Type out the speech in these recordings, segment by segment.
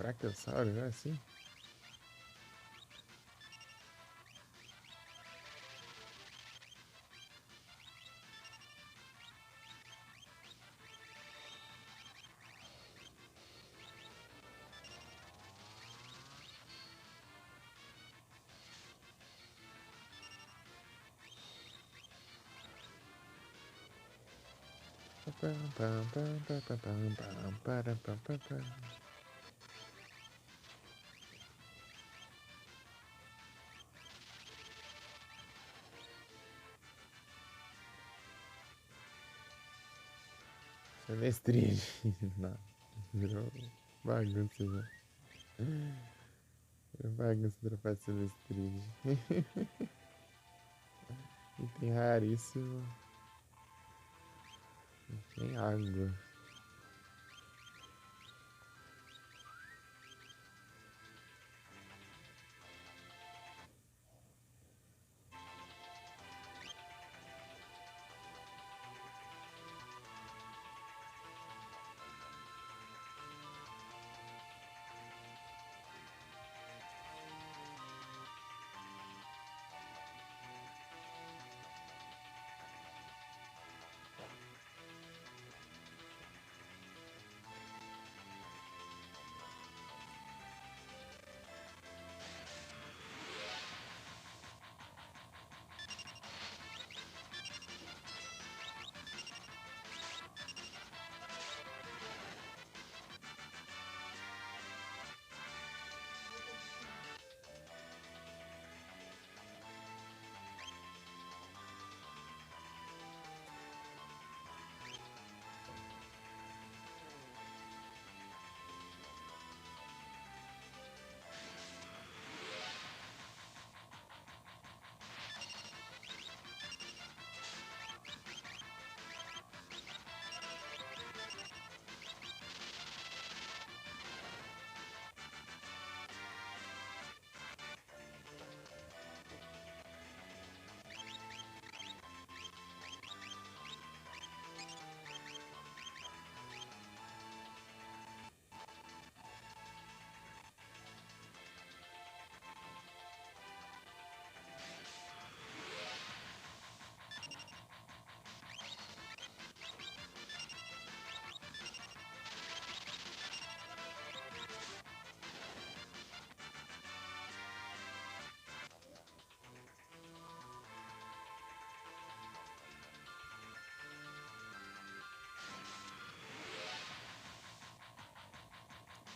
Brachiosauro, já assim? Sinestrilho. Não, virou bagunça já. Virou bagunça dropar Sinestrilho. Item raríssimo. Tem água.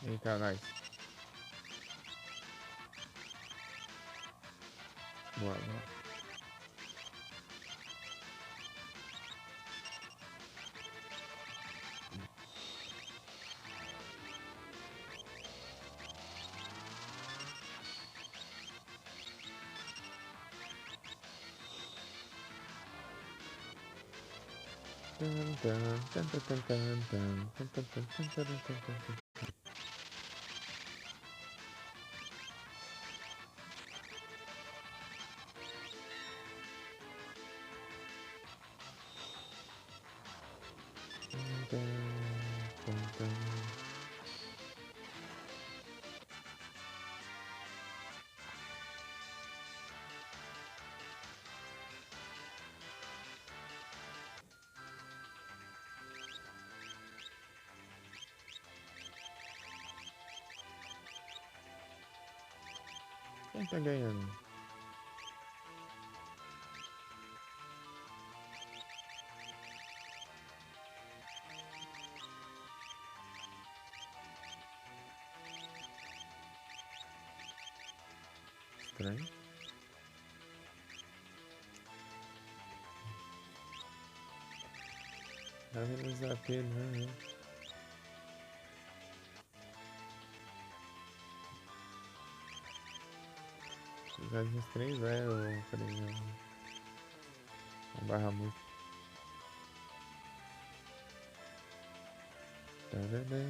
Vem cá, nós. Boa, boa. Quem tá ganhando? Estranho. Tá vendo os AP, né? Já uns 3 eu falei, não barra muito. Tadadã.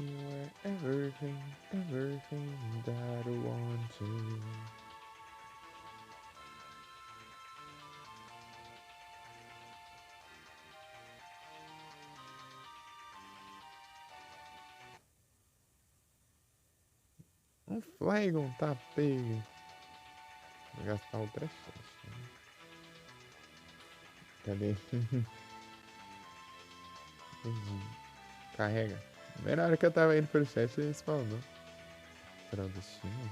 You are everything, everything that I wanted. Um Flygon tá pego. Vou gastar outra chance. Né? Cadê? Carrega. Bem na hora que eu tava indo pro chat, ele spawnou. Será o destino?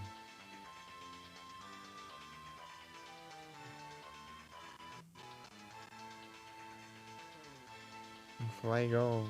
Um Flygon.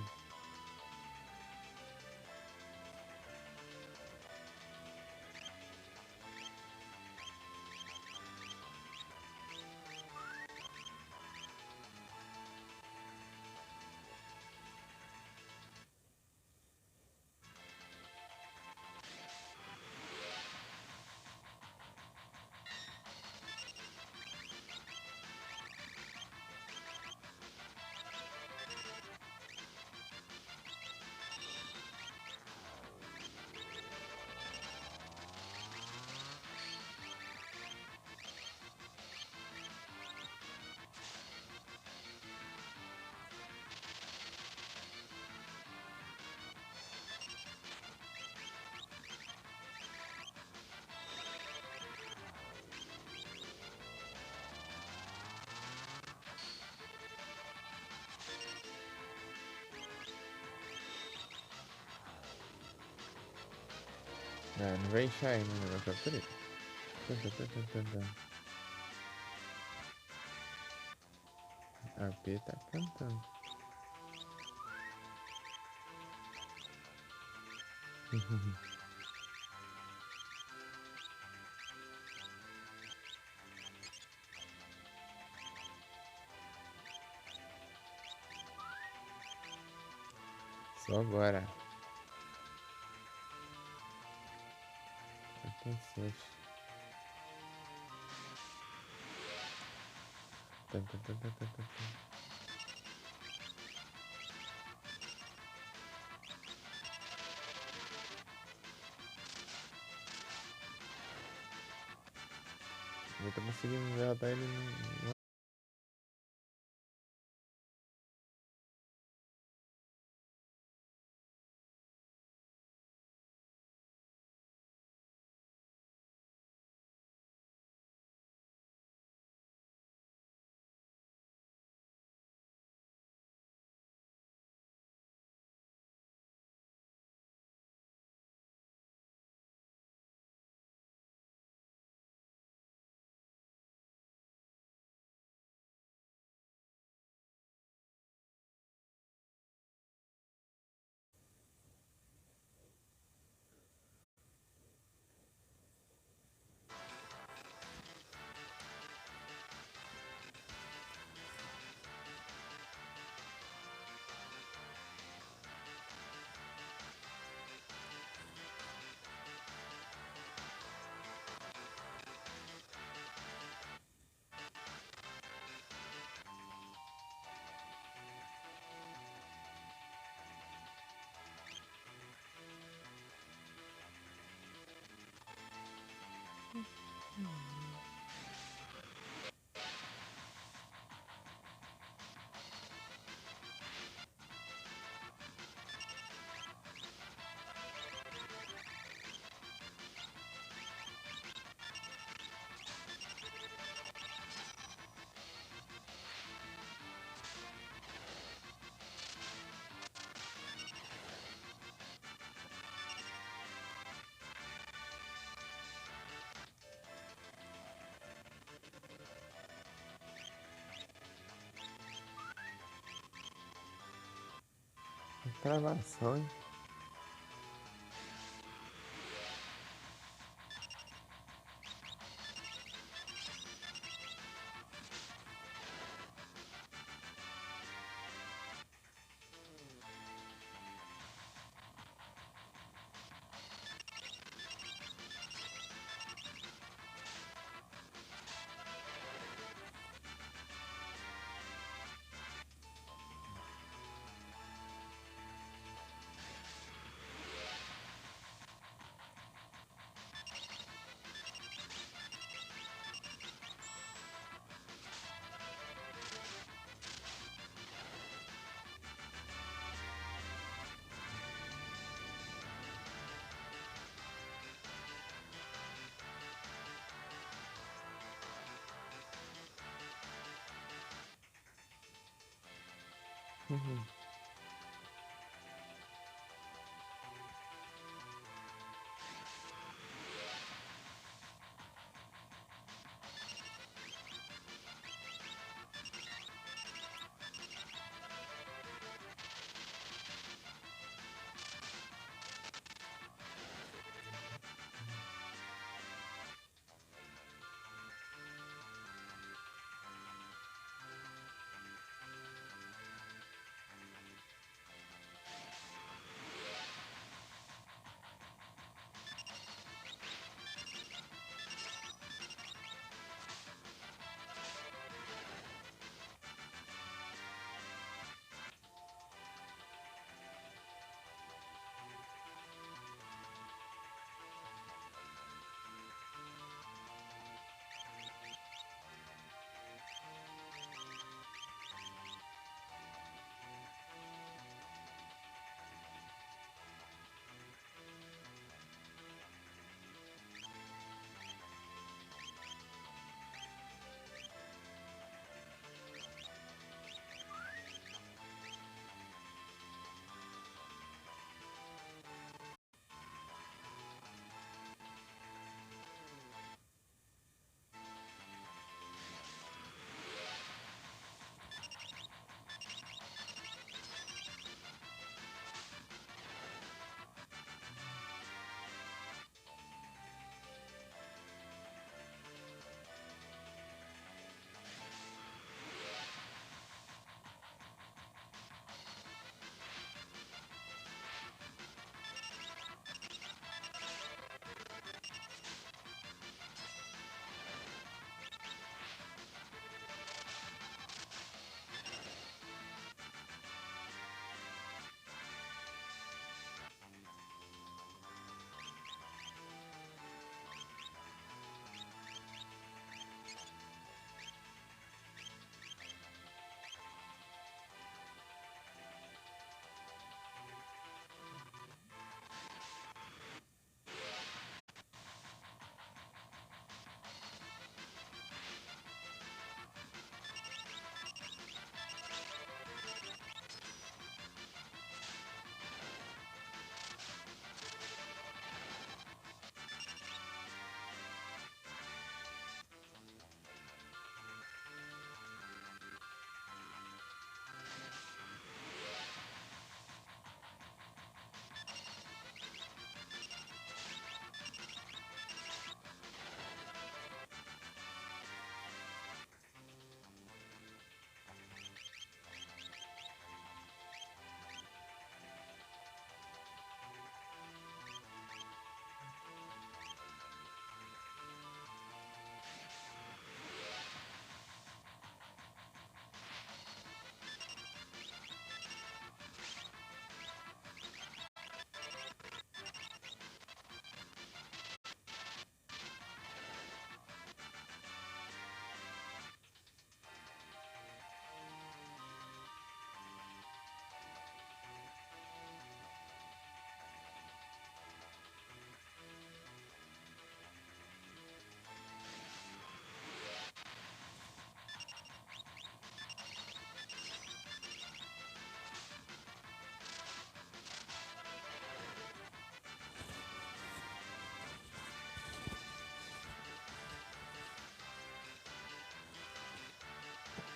Ah, não vem Shine, né? Vai ficar por aí. A P tá cantando. Só agora. Atenção. Tan, tan, tan, tan, tan, tan. Eu tô conseguindo derrotar ele no... Travação, hein? Uhum.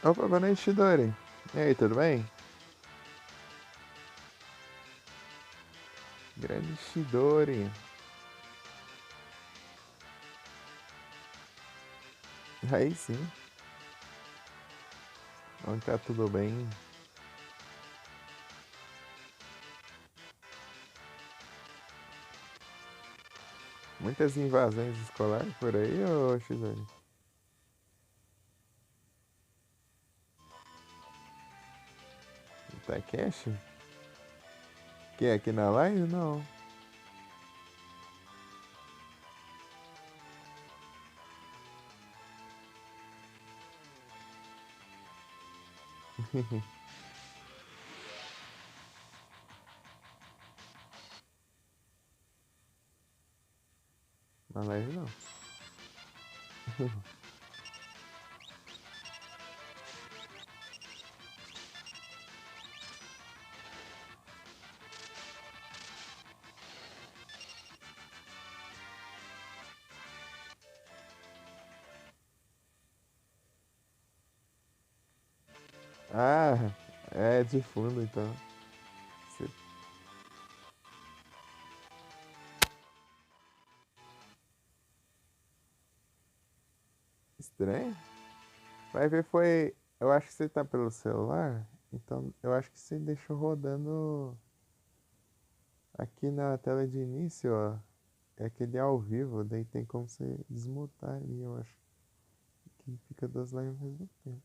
Opa, boa noite, Dori. E aí, tudo bem? Grande Shidori. Aí sim, onde tá tudo bem? Muitas invasões escolares por aí, ô Shidori? Takeshi? Que é aqui na live? Não. Na live não. Ah, é de fundo então. Cê- Estranho? Vai ver foi. Eu acho que você tá pelo celular. Então eu acho que você deixou rodando aqui na tela de início, ó. É aquele ao vivo, daí tem como você desmutar ali, eu acho. Que fica duas lives ao mesmo tempo.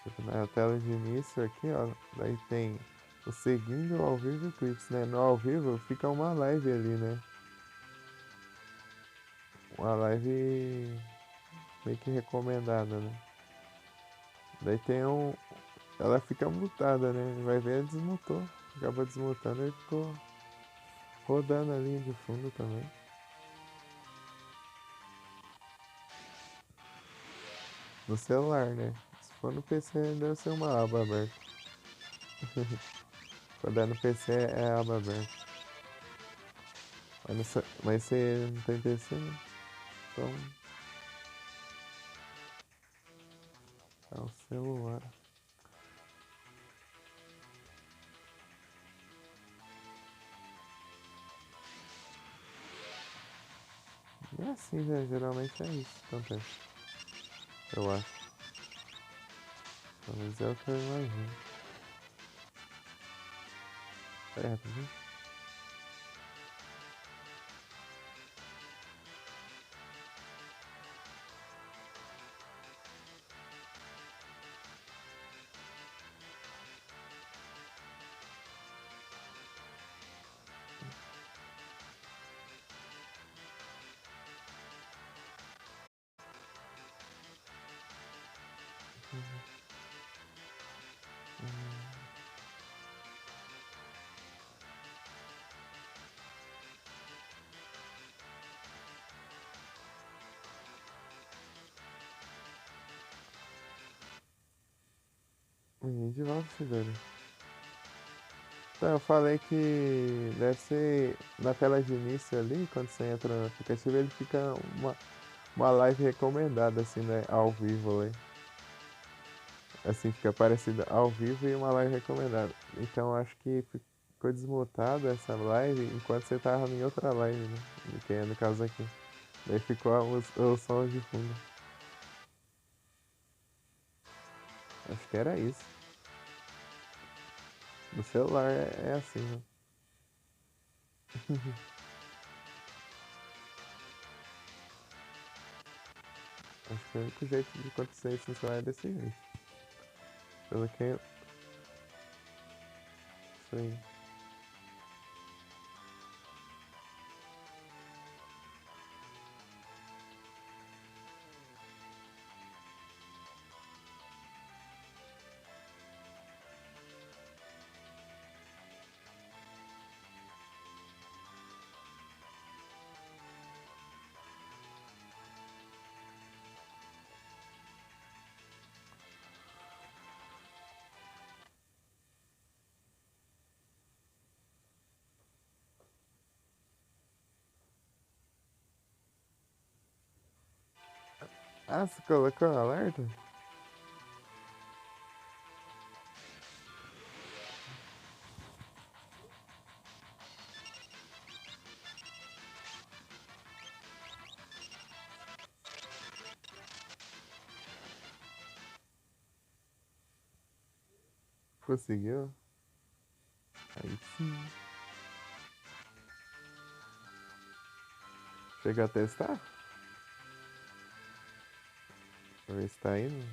Tipo, na tela de início aqui, ó. Daí tem o seguindo, ao vivo e clips, né? No ao vivo fica uma live ali, né? Uma live meio que recomendada, né? Daí tem um. Ela fica mutada, né? Vai ver, desmutou. Acaba desmutando e ficou rodando ali de fundo também. No celular, né? Se for no PC, deve ser uma aba aberta. Quando é no PC, é a aba aberta. Mas você não tem PC, né? Então, é o celular. E é assim, né? Geralmente é isso que acontece. Eu acho. Pelo menos é o que eu imagino. Certo, né? De volta, Sidori. Então, eu falei que deve ser na tela de início ali, quando você entra no aplicativo, ele fica uma live recomendada, assim, né? Ao vivo ali. Assim, fica parecida ao vivo e uma live recomendada. Então, acho que ficou desmutada essa live enquanto você tava em outra live, né? Que é no caso aqui. Daí ficou os sons de fundo. Acho que era isso. No celular é assim, né? Acho que o único jeito de acontecer isso no celular é desse jeito. Pelo que eu sei. Ah, você colocou alerta? Conseguiu? Aí sim. Chegou a testar? Pra ver se tá indo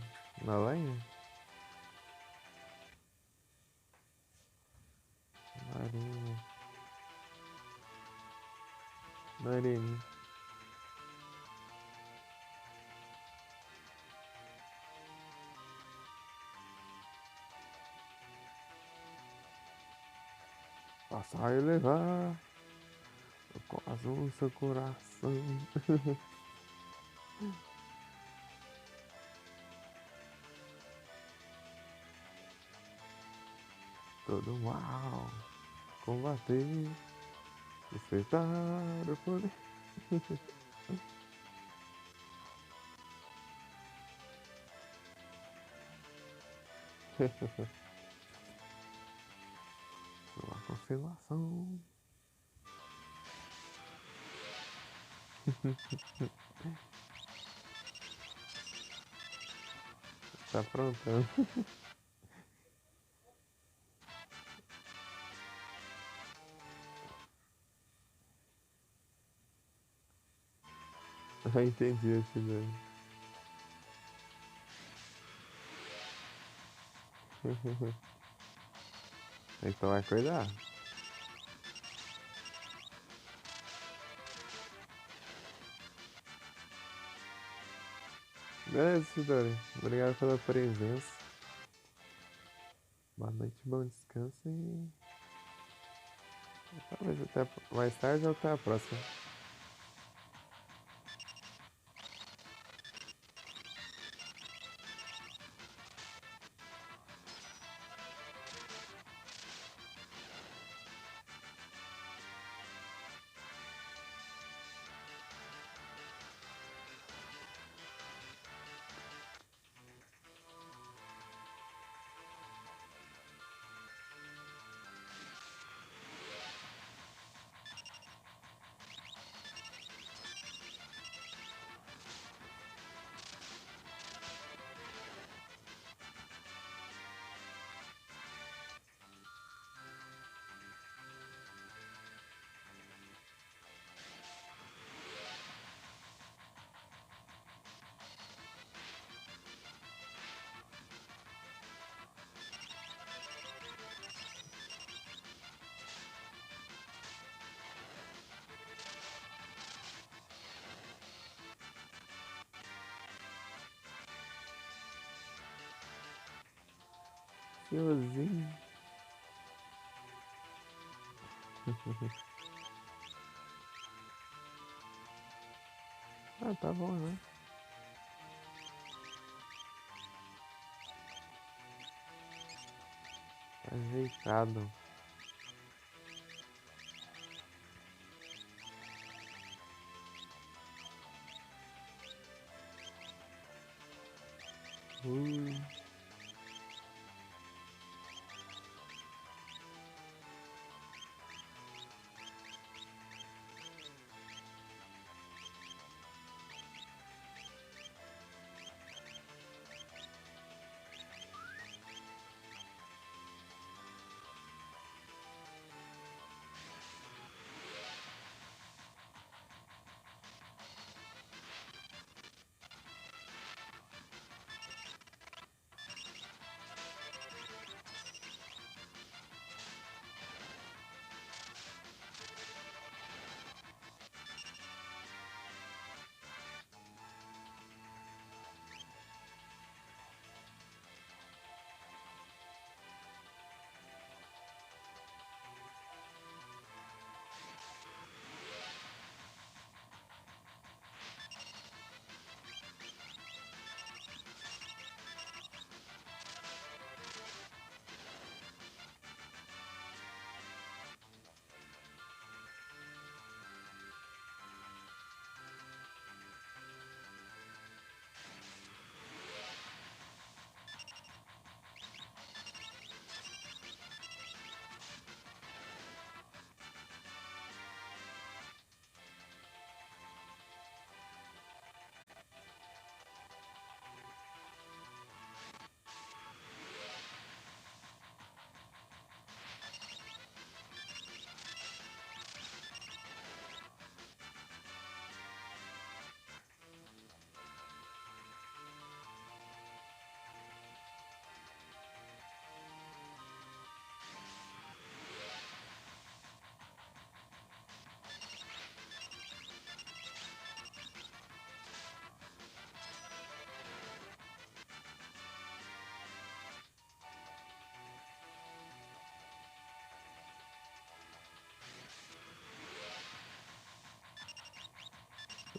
na lenha. Marinha. Marinha. Passar e levar. Com azul no seu coração. Todo mal. Combater. Despertar o poder. Sua constelação. Tá aprontando. Ah, entendi a atividade. Tem que tomar cuidado. Beleza, Sidori. Obrigado pela presença. Boa noite, bom descanso e talvez até mais tarde ou até a próxima. Senhorzinho. Ah, tá bom, né? Tá ajeitado. Ui.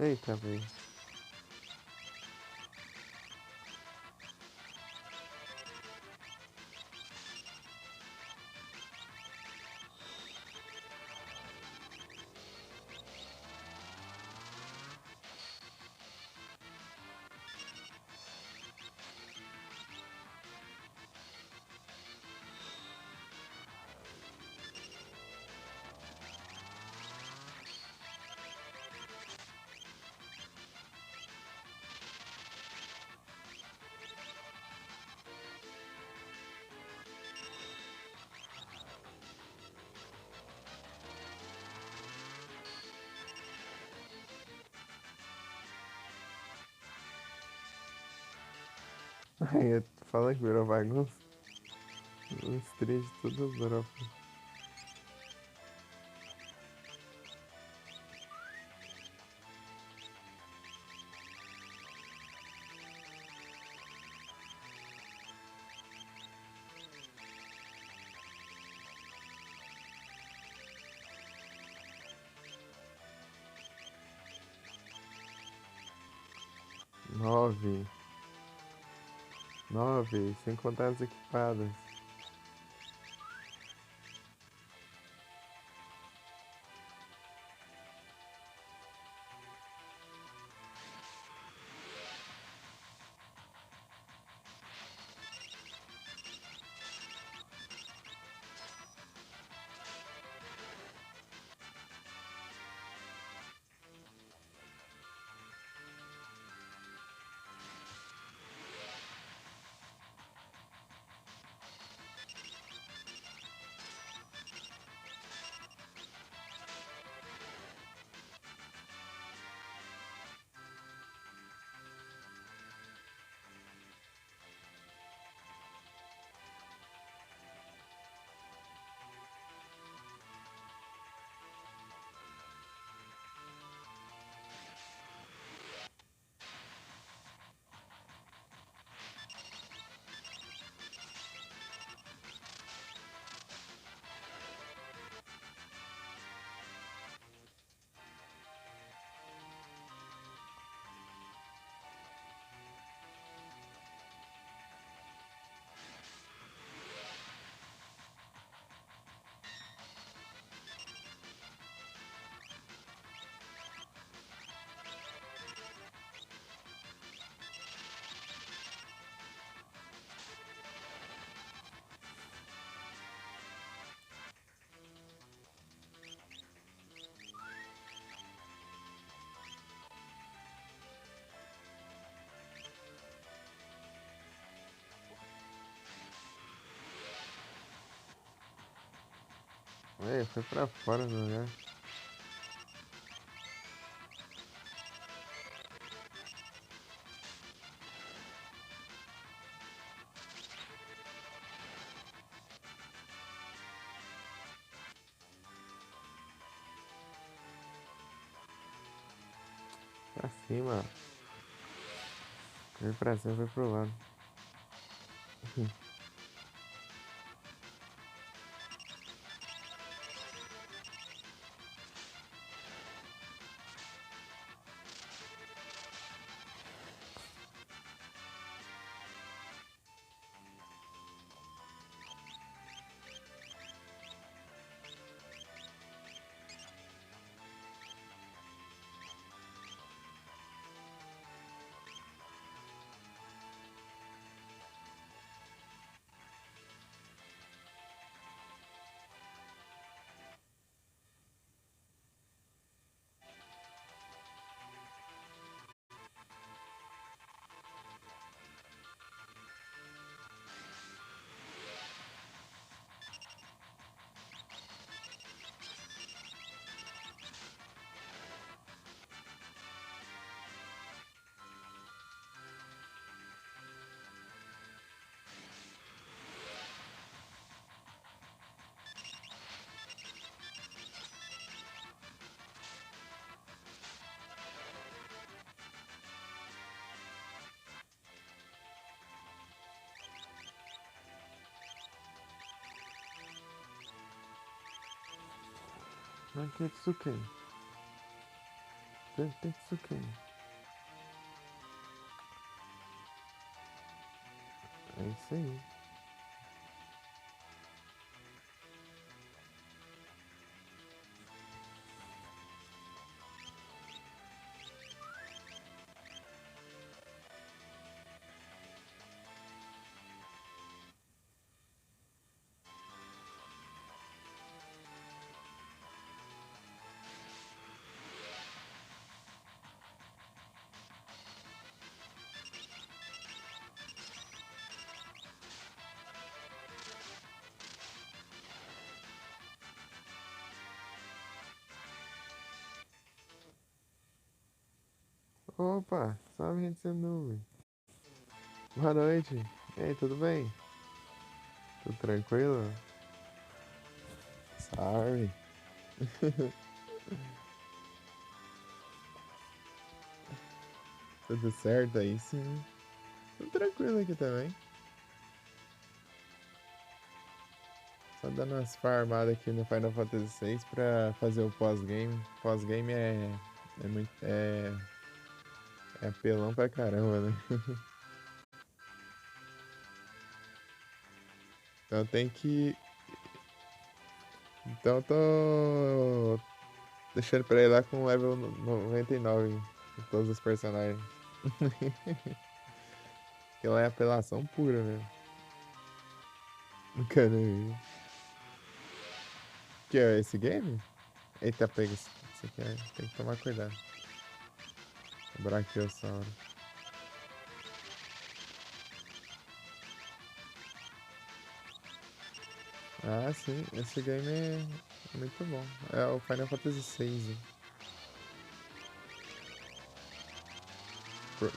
Eita, velho. Aí eu tô falando que virou bagunça. Os três tudo virou. 9. 9, sem contar as equipadas. É, foi pra fora do lugar. Pra cima. Foi pra cima, foi pro lado. Nanketsuken. Nanketsuken. É isso aí. Opa, só a gente sendo nuvem. Boa noite. E aí, tudo bem? Tudo tranquilo? Sorry. Tudo certo aí, sim. Tudo tranquilo aqui também. Só dando umas farmadas aqui no Final Fantasy VI pra fazer o pós-game. Pós-game é muito. É apelão pra caramba, né? Então tem que. Então eu tô deixando pra ir lá com level 99 em todos os personagens. Que lá é apelação pura, né? Caramba. Que é esse game? Eita, pega isso. Isso aqui tem que tomar cuidado. Brachiosauro. Ah, sim. Esse game é muito bom. É o Final Fantasy VI.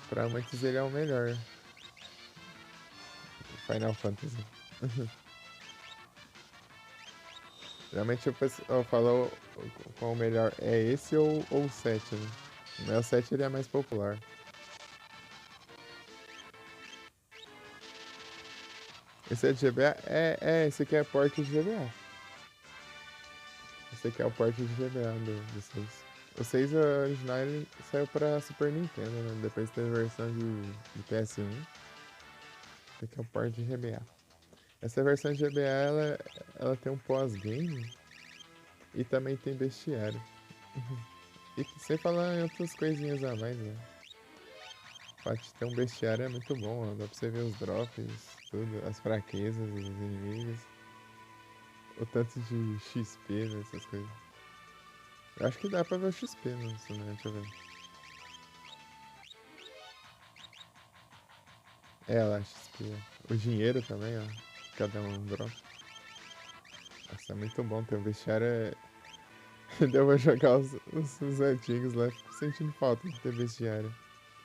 Pra muitos ele é o melhor Final Fantasy. Geralmente o pessoal fala qual o melhor é esse ou o 7, né? O 7 ele é mais popular. Esse é de GBA? Esse aqui é porte de GBA. Esse aqui é o porte de GBA do 6. O 6 original ele saiu pra Super Nintendo, né? Depois teve a versão de PS1. Esse aqui é o porte de GBA. Essa versão de GBA ela tem um pós-game e também tem bestiário. E sem falar em outras coisinhas a mais, né? O fato de ter um bestiário é muito bom, ó. Dá pra você ver os drops, tudo, as fraquezas dos inimigos, o tanto de XP nessas coisas. Eu acho que dá pra ver o XP nisso, né? Deixa eu ver. É, lá, XP. Ó. O dinheiro também, ó. Cada um drop. Nossa, é muito bom ter um bestiário. Deu pra jogar os antigos lá, fico sentindo falta de ter bestiário.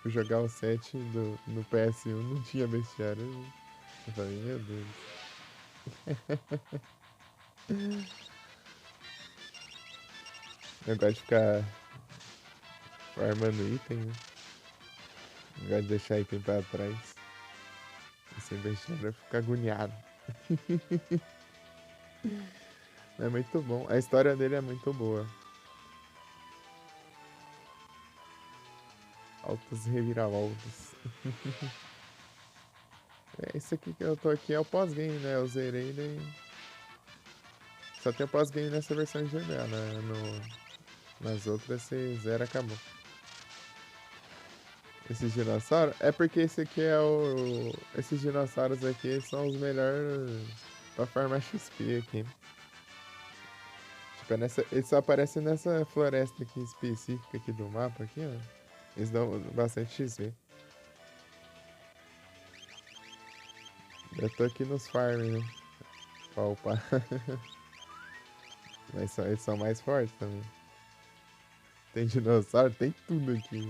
Fui jogar o 7 no PS1, não tinha bestiário. Eu falei, meu Deus. Eu gosto de ficar farmando item, né? Eu gosto de deixar item pra trás. E sem bestiário eu fico agoniado. É muito bom. A história dele é muito boa. Altas reviravoltas. Esse aqui que eu tô aqui é o pós-game, né? Eu zerei ele. Só tem o pós-game nessa versão de GBA, né? Nas outras você zera, acabou. Esses dinossauros? É porque esse aqui é o. Esses dinossauros aqui são os melhores pra farmar XP aqui. Tipo, eles só aparecem nessa floresta aqui específica aqui do mapa aqui, ó. Eles dão bastante XP. Eu tô aqui nos farms, né? Pra upar. Mas eles são mais fortes também. Tem dinossauro, tem tudo aqui.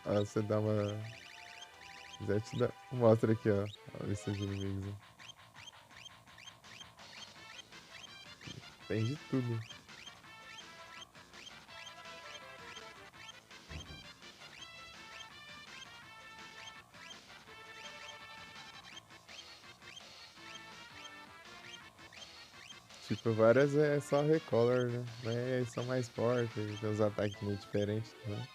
Ó, você dá uma. Se quiser te dar. Mostra aqui, ó. A lista de inimigos. Tem de tudo. Tipo, várias é só recolor, né? Mas eles são mais fortes, tem uns ataques meio diferentes também.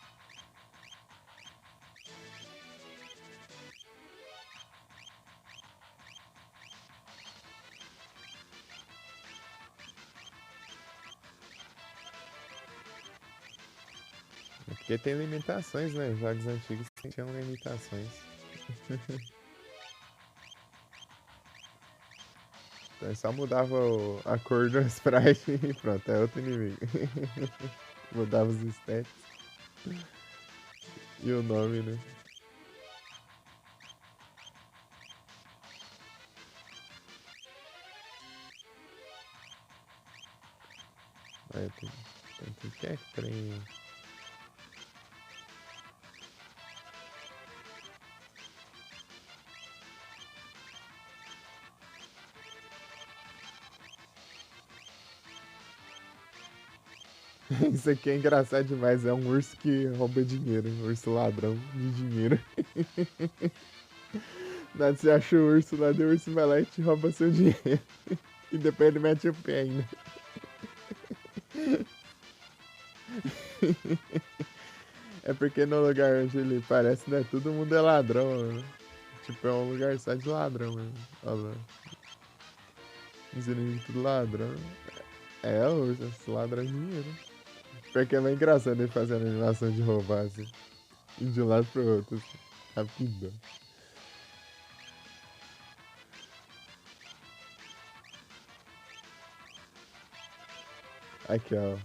É porque tem limitações, né? Jogos antigos tinham limitações. Então só mudava a cor do sprite e pronto, é outro inimigo. Mudava os stats e o nome, né? Aí tem que é trem. Isso aqui é engraçado demais. É um urso que rouba dinheiro. Um urso ladrão de dinheiro. Nada, você acha o urso lá, o urso vai lá e te rouba seu dinheiro. E depois ele mete o pé ainda. É porque no lugar onde ele parece, né? Todo mundo é ladrão, né? Tipo, é um lugar só de ladrão mesmo. Olha lá. Os inimigos tudo ladrão. É, o urso, esse ladrão de dinheiro. Porque é meio engraçado ele fazendo animação de roubar, assim. E de um lado pro outro, assim. Rapidão. Aqui, ó.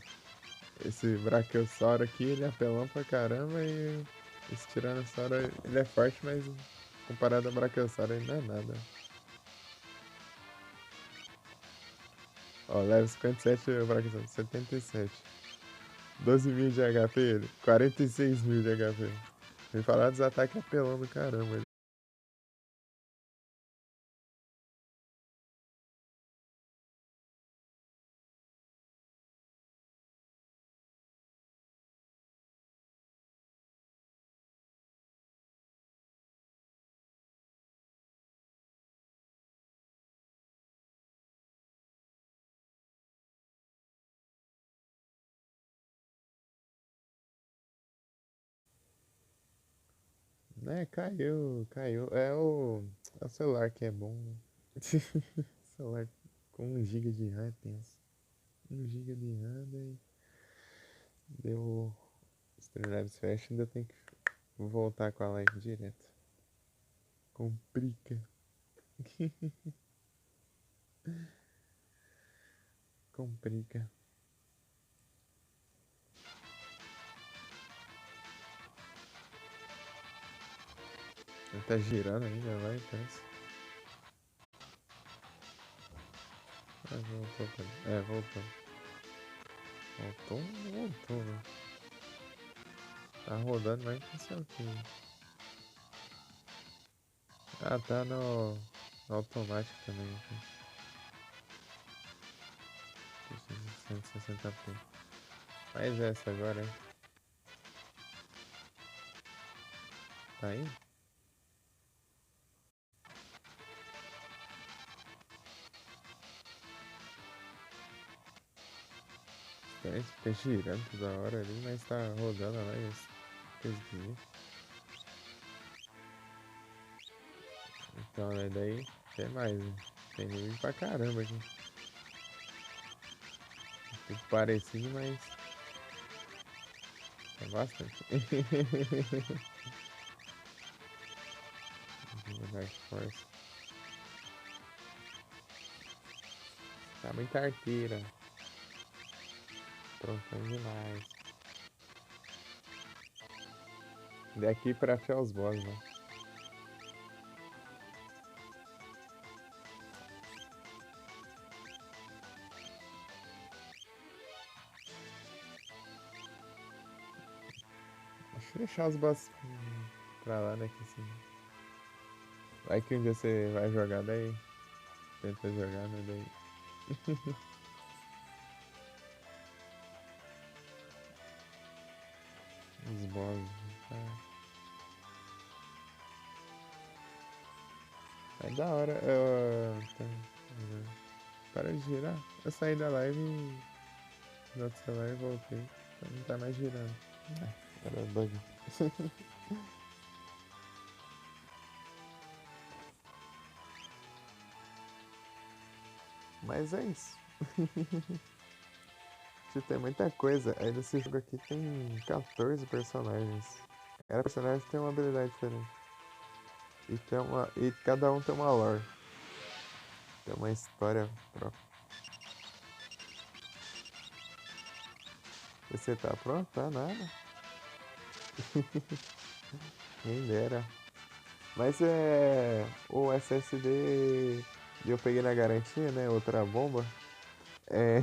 Esse Brachiosauro aqui, ele é apelão pra caramba e esse Tiranossauro, ele é forte, mas comparado ao Brachiosauro ele não é nada. Ó, level 57 o Brachiosauro, 77. 12 mil de HP ele, 46 mil de HP. Me falar dos ataques apelão do caramba. Né, caiu. É o celular que é bom. Celular com 1 GB de RAM é tenso. 1 GB de RAM, daí deu Streamlabs Fast, ainda tem que voltar com a live direto. Complica. Complica. Ele tá girando ainda, vai, parece. Ah, voltou, cara. É, voltou. Voltou, voltou, né? Tá rodando, mas não sei o que. Ah, tá no automático também. Aqui. 160p. Mas essa agora, hein? Tá aí? Estranho, fica girando toda hora ali, mas tá rodando lá e fica esquisito. Então, né, daí tem mais, né? Tem inimigo pra caramba aqui. Tudo parecido, mas é bastante. Dark Force. Tá muita arteira. Prontão demais. Daqui pra achar os boss, né? Deixa eu deixar os boss pra lá, né? Que assim. Vai que um dia você vai jogar daí. Tenta jogar, né? Daí. Os boss. Tá. É da hora. Para de girar. Eu saí da live e. Do outro celular e voltei. Então não tá mais girando. Era bug. Mas é isso. Tipo, tem muita coisa. Aí nesse jogo aqui tem 14 personagens. Cada personagem tem uma habilidade diferente. E cada um tem uma lore. Tem uma história própria. Você tá pronto? Tá nada. Quem dera. Mas é. O SSD eu peguei na garantia, né? Outra bomba. É.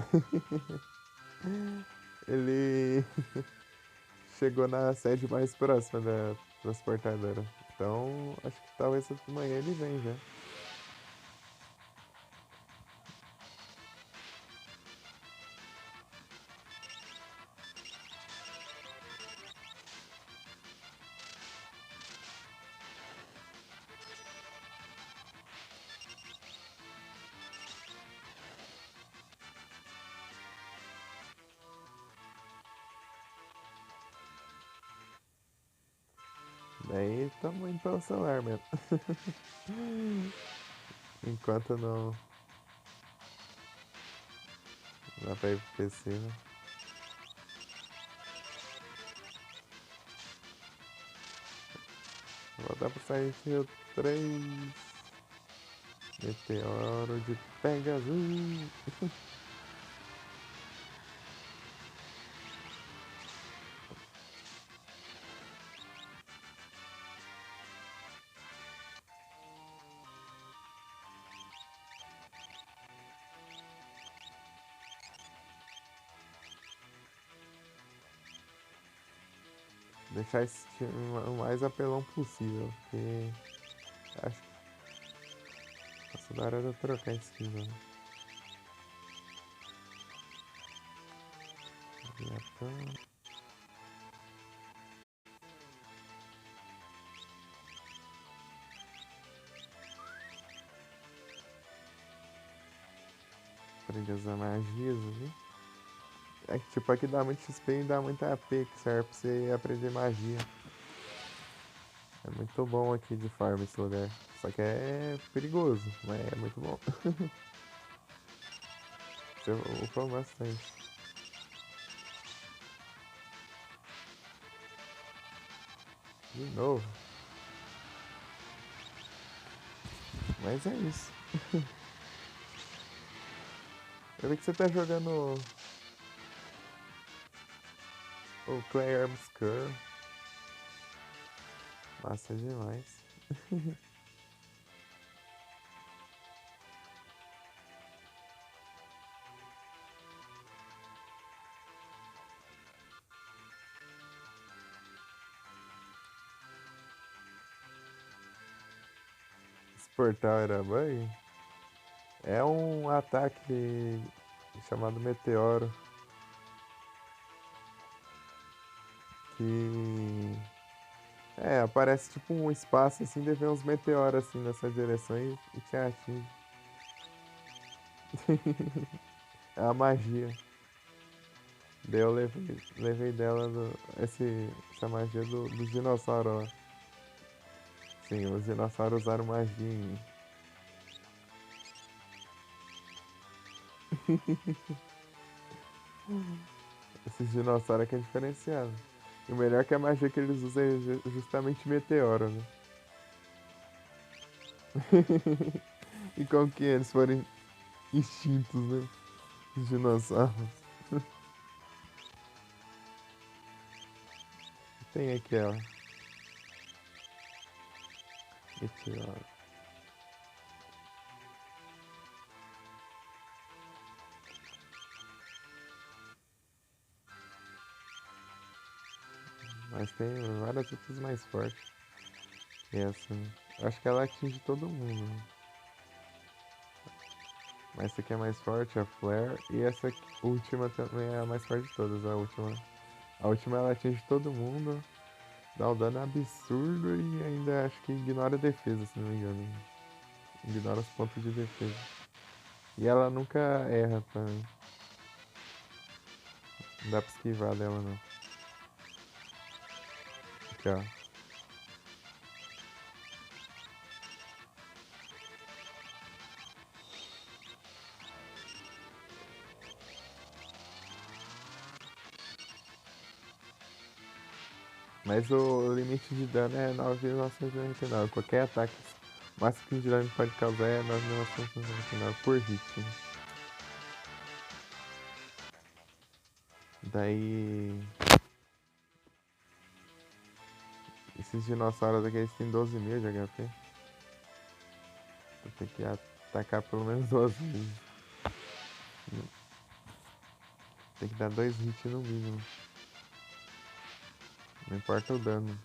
Ele chegou na sede mais próxima da transportadora. Então, acho que talvez amanhã ele vem já. Daí tamo indo pelo celular mesmo. Enquanto não dá pra ir pro PC, né? Vou voltar pro Silent Hill 3. Meteoro de Pegasus. Deixar esse time o mais apelão possível. Porque acho que passa da hora de eu trocar esse time, né? Leviatã. Aprender a usar magias ali. É que tipo, aqui dá muito XP e dá muita AP que serve pra você aprender magia. É muito bom aqui de farm esse lugar. Só que é perigoso, mas é muito bom. Você upa bastante. De novo. Mas é isso. Eu vi que você tá jogando o Clay Obscure. Massa demais. Esse portal era bug? É um ataque chamado Meteoro. Que aparece tipo um espaço assim, deve uns meteoros assim nessa direção e te atinge. É a magia. Daí eu levei dela essa magia dos dinossauros lá. Sim, os dinossauros usaram magia em mim. Esses dinossauros aqui é diferenciado. E o melhor é que a magia que eles usam é justamente meteoro, né? E como que eles forem extintos, né? Os dinossauros. Tem aquela. Meteoro. Mas tem várias outras mais fortes que essa, né? Eu acho que ela atinge todo mundo, né? Mas essa aqui é mais forte, a Flare. E essa última também é a mais forte de todas. A última ela atinge todo mundo, dá um dano absurdo e ainda acho que ignora a defesa, se não me engano. Ignora os pontos de defesa. E ela nunca erra também. Não dá pra esquivar dela não. Aqui, ó. Mas o limite de dano é 9.999. Qualquer ataque, o máximo de dano que pode causar é 9.999 por hit, né? Daí. Esses dinossauros aqui eles têm 12 mil de HP. Vou ter que atacar pelo menos 12 vezes. Tem que dar 2 hits no mínimo. Não importa o dano.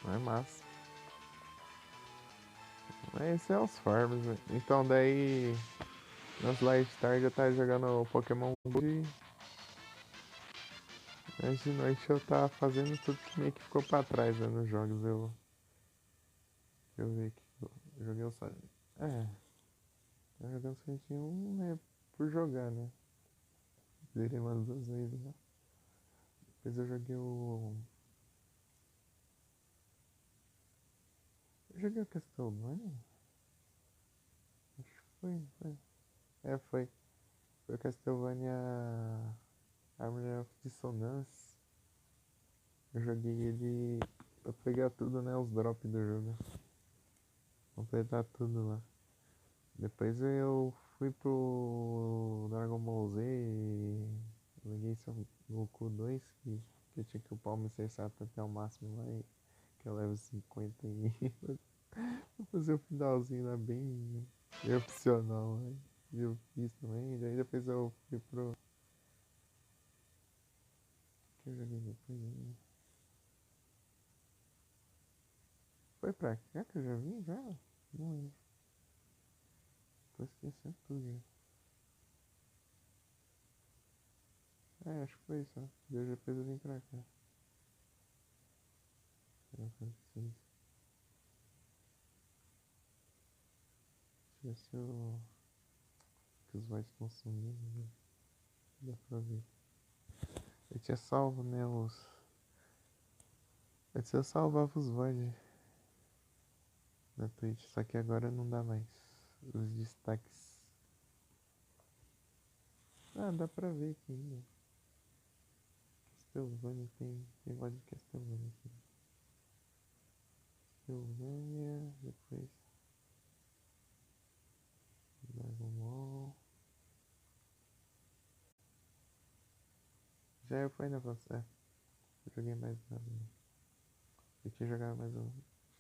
Não é massa. Mas esse é os farms, né? Então daí. Nas light tarde eu tava jogando o Pokémon Gold Antes de noite eu tava fazendo tudo que meio que ficou pra trás, né, nos jogos. Eu vi aqui. Eu joguei o Sonic. É, eu joguei o Sonic 1 né, por jogar, né? Zerei umas duas vezes, né? Depois eu joguei o. Eu joguei o Castlevania? Acho que foi. É, foi. Foi o Castlevania Harmony of Dissonance. Eu joguei ele pra pegar tudo, né? Os drops do jogo. Completar tudo lá. Depois eu fui pro Dragon Ball Z e joguei Son Goku 2, que eu tinha que upar o Mr. Satan até o máximo lá, que eu levo 50 e vou fazer o finalzinho lá bem opcional, né? E eu fiz também, daí depois eu fui pro. Que eu joguei depois, né? Foi pra cá que eu já vim já? Não lembro. Tô esquecendo tudo já. É, acho que foi isso, ó. Depois eu vim pra cá. Deixa eu ver se eu. Que os voids estão sumindo, né? Dá pra ver. Eu tinha salvo, né, os. Antes eu salvava os voids na Twitch, só que agora não dá mais. Os destaques. Ah, dá pra ver aqui ainda. Castlevania tem voz de Castlevania aqui. Castlevania, depois Dragon Ball. Já foi na você. Eu joguei mais nada. Eu tinha jogado mais um.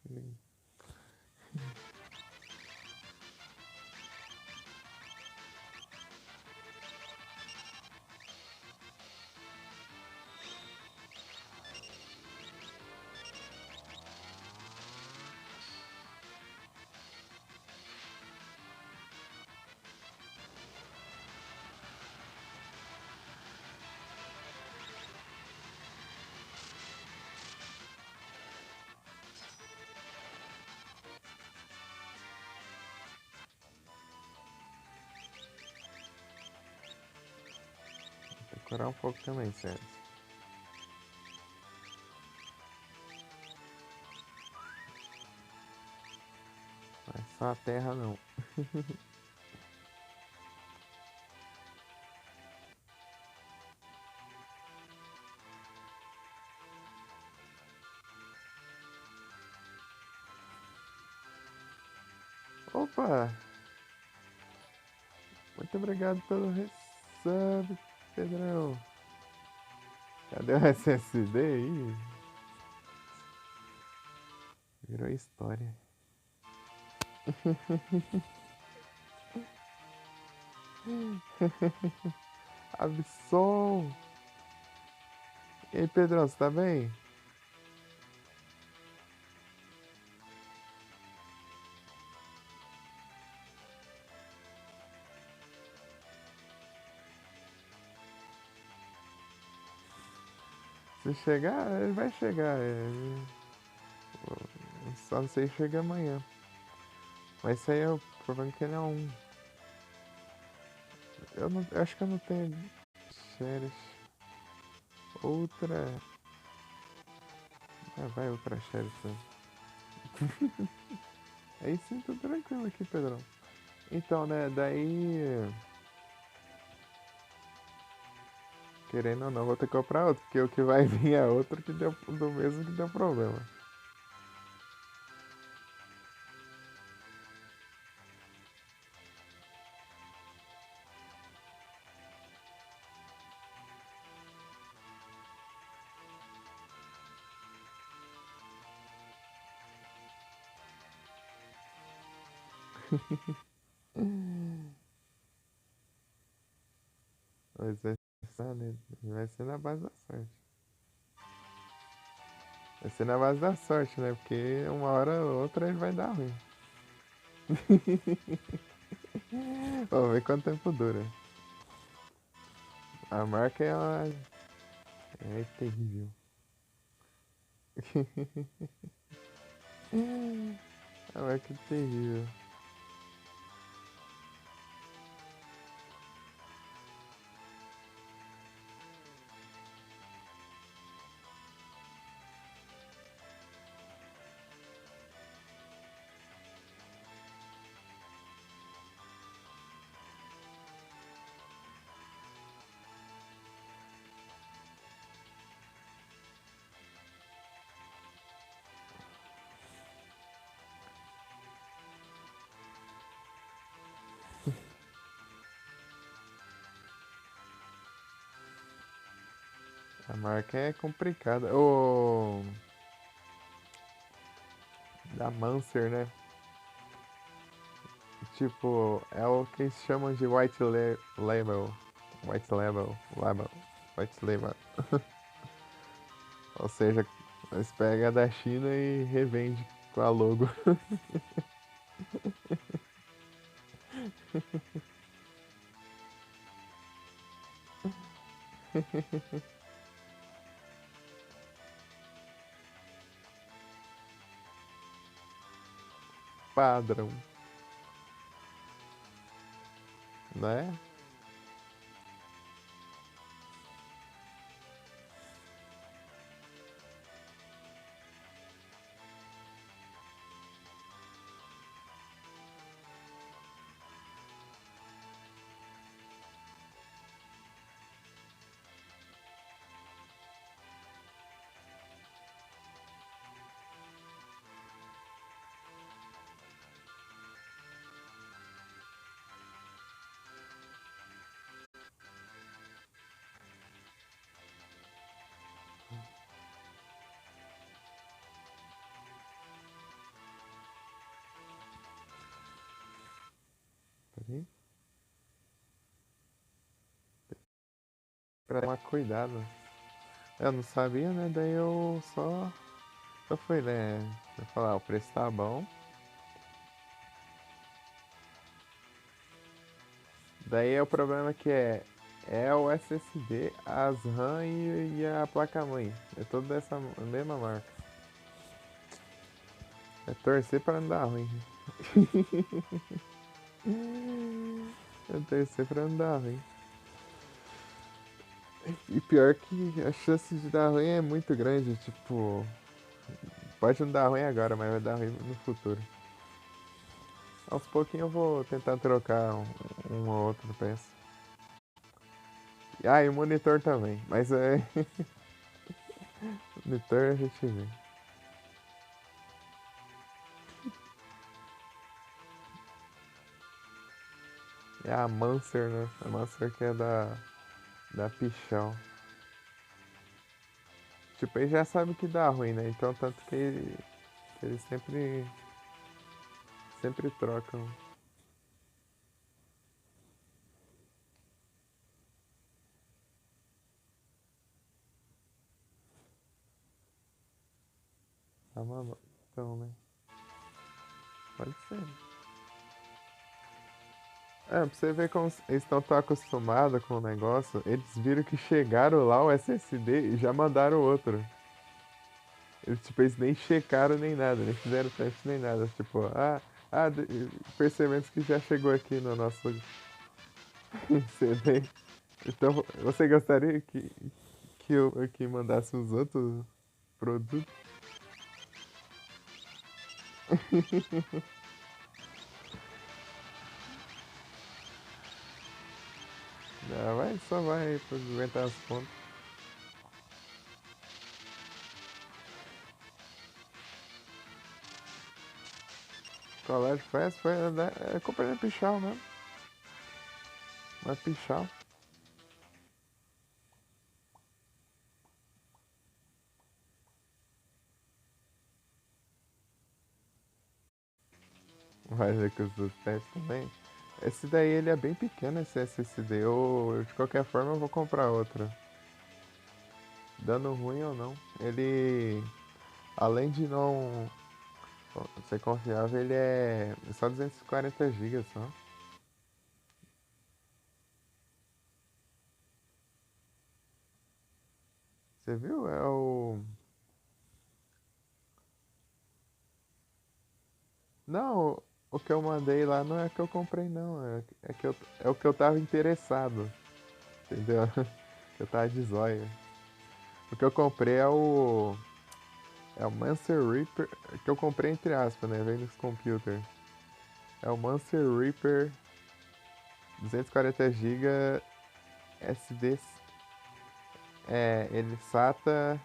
Cheguei. Decorar um pouco também, sério. Mas só a terra não. Opa! Muito obrigado pelo resub, Pedrão. Cadê o SSD aí? Virou história. Absol! E aí, Pedrão, você tá bem? Se chegar, ele vai chegar. Só não sei se chega amanhã. Mas isso aí é o problema que ele é um. Eu acho que eu não tenho xeres. Outra. Ah, vai outra xeres também. Aí sim, tô tranquilo aqui, Pedrão. Então, né, daí. Querendo ou não, vou ter que comprar outro, porque o que vai vir é outro que deu do mesmo que deu problema. Mas vai ser na base da sorte. Vai ser na base da sorte, né? Porque uma hora ou outra ele vai dar ruim. Vamos ver quanto tempo dura. A marca é É terrível. A marca é terrível. A marca é complicada. O da Mancer, né? Tipo, é o que eles chamam de label. White label. Label. White label. Ou seja, eles pegam da China e revende com a logo. Padrão, né? Peraí, pra tomar cuidado. Eu não sabia, né? Daí eu só. Eu fui, né? Eu falar, o preço tá bom. Daí é o problema que é o SSD, as RAM e a placa-mãe. É tudo dessa mesma marca. É torcer pra não dar ruim. É torcer pra não dar ruim. E pior que a chance de dar ruim é muito grande. Tipo, pode não dar ruim agora, mas vai dar ruim no futuro. Aos pouquinhos eu vou tentar trocar um ou outro peça. Ah, e o monitor também. Mas é. Monitor a gente vê. É a Mancer, né? A Mancer que é da Pichel. Tipo, eles já sabem que dá ruim, né? Então, tanto que eles sempre trocam. Tá maluco. Então, né? Pode ser. É, pra você ver como eles estão tão acostumados com o negócio, eles viram que chegaram lá o SSD e já mandaram outro. Eles, tipo, eles nem checaram nem nada, nem fizeram teste nem nada. Tipo, percebemos que já chegou aqui no nosso CD. Então, você gostaria que eu aqui mandasse os outros produtos? Ah, só vai pra aguentar as pontas. Colégio foi, comprei na Pichal mesmo. Na Pichal. Vai ver que os dos pets também. Esse daí ele é bem pequeno, esse SSD. De qualquer forma eu vou comprar outro. Dando ruim ou não. Ele, além de não ser confiável, ele é só 240 GB só. Você viu? É o. Não, o que eu mandei lá não é o que eu comprei, não. É o que eu tava interessado. Entendeu? Eu tava de zóia. O que eu comprei é o. É o Monster Reaper. Que eu comprei entre aspas, né? Vem nos computer. É o Monster Reaper 240 GB SD. Ele SATA.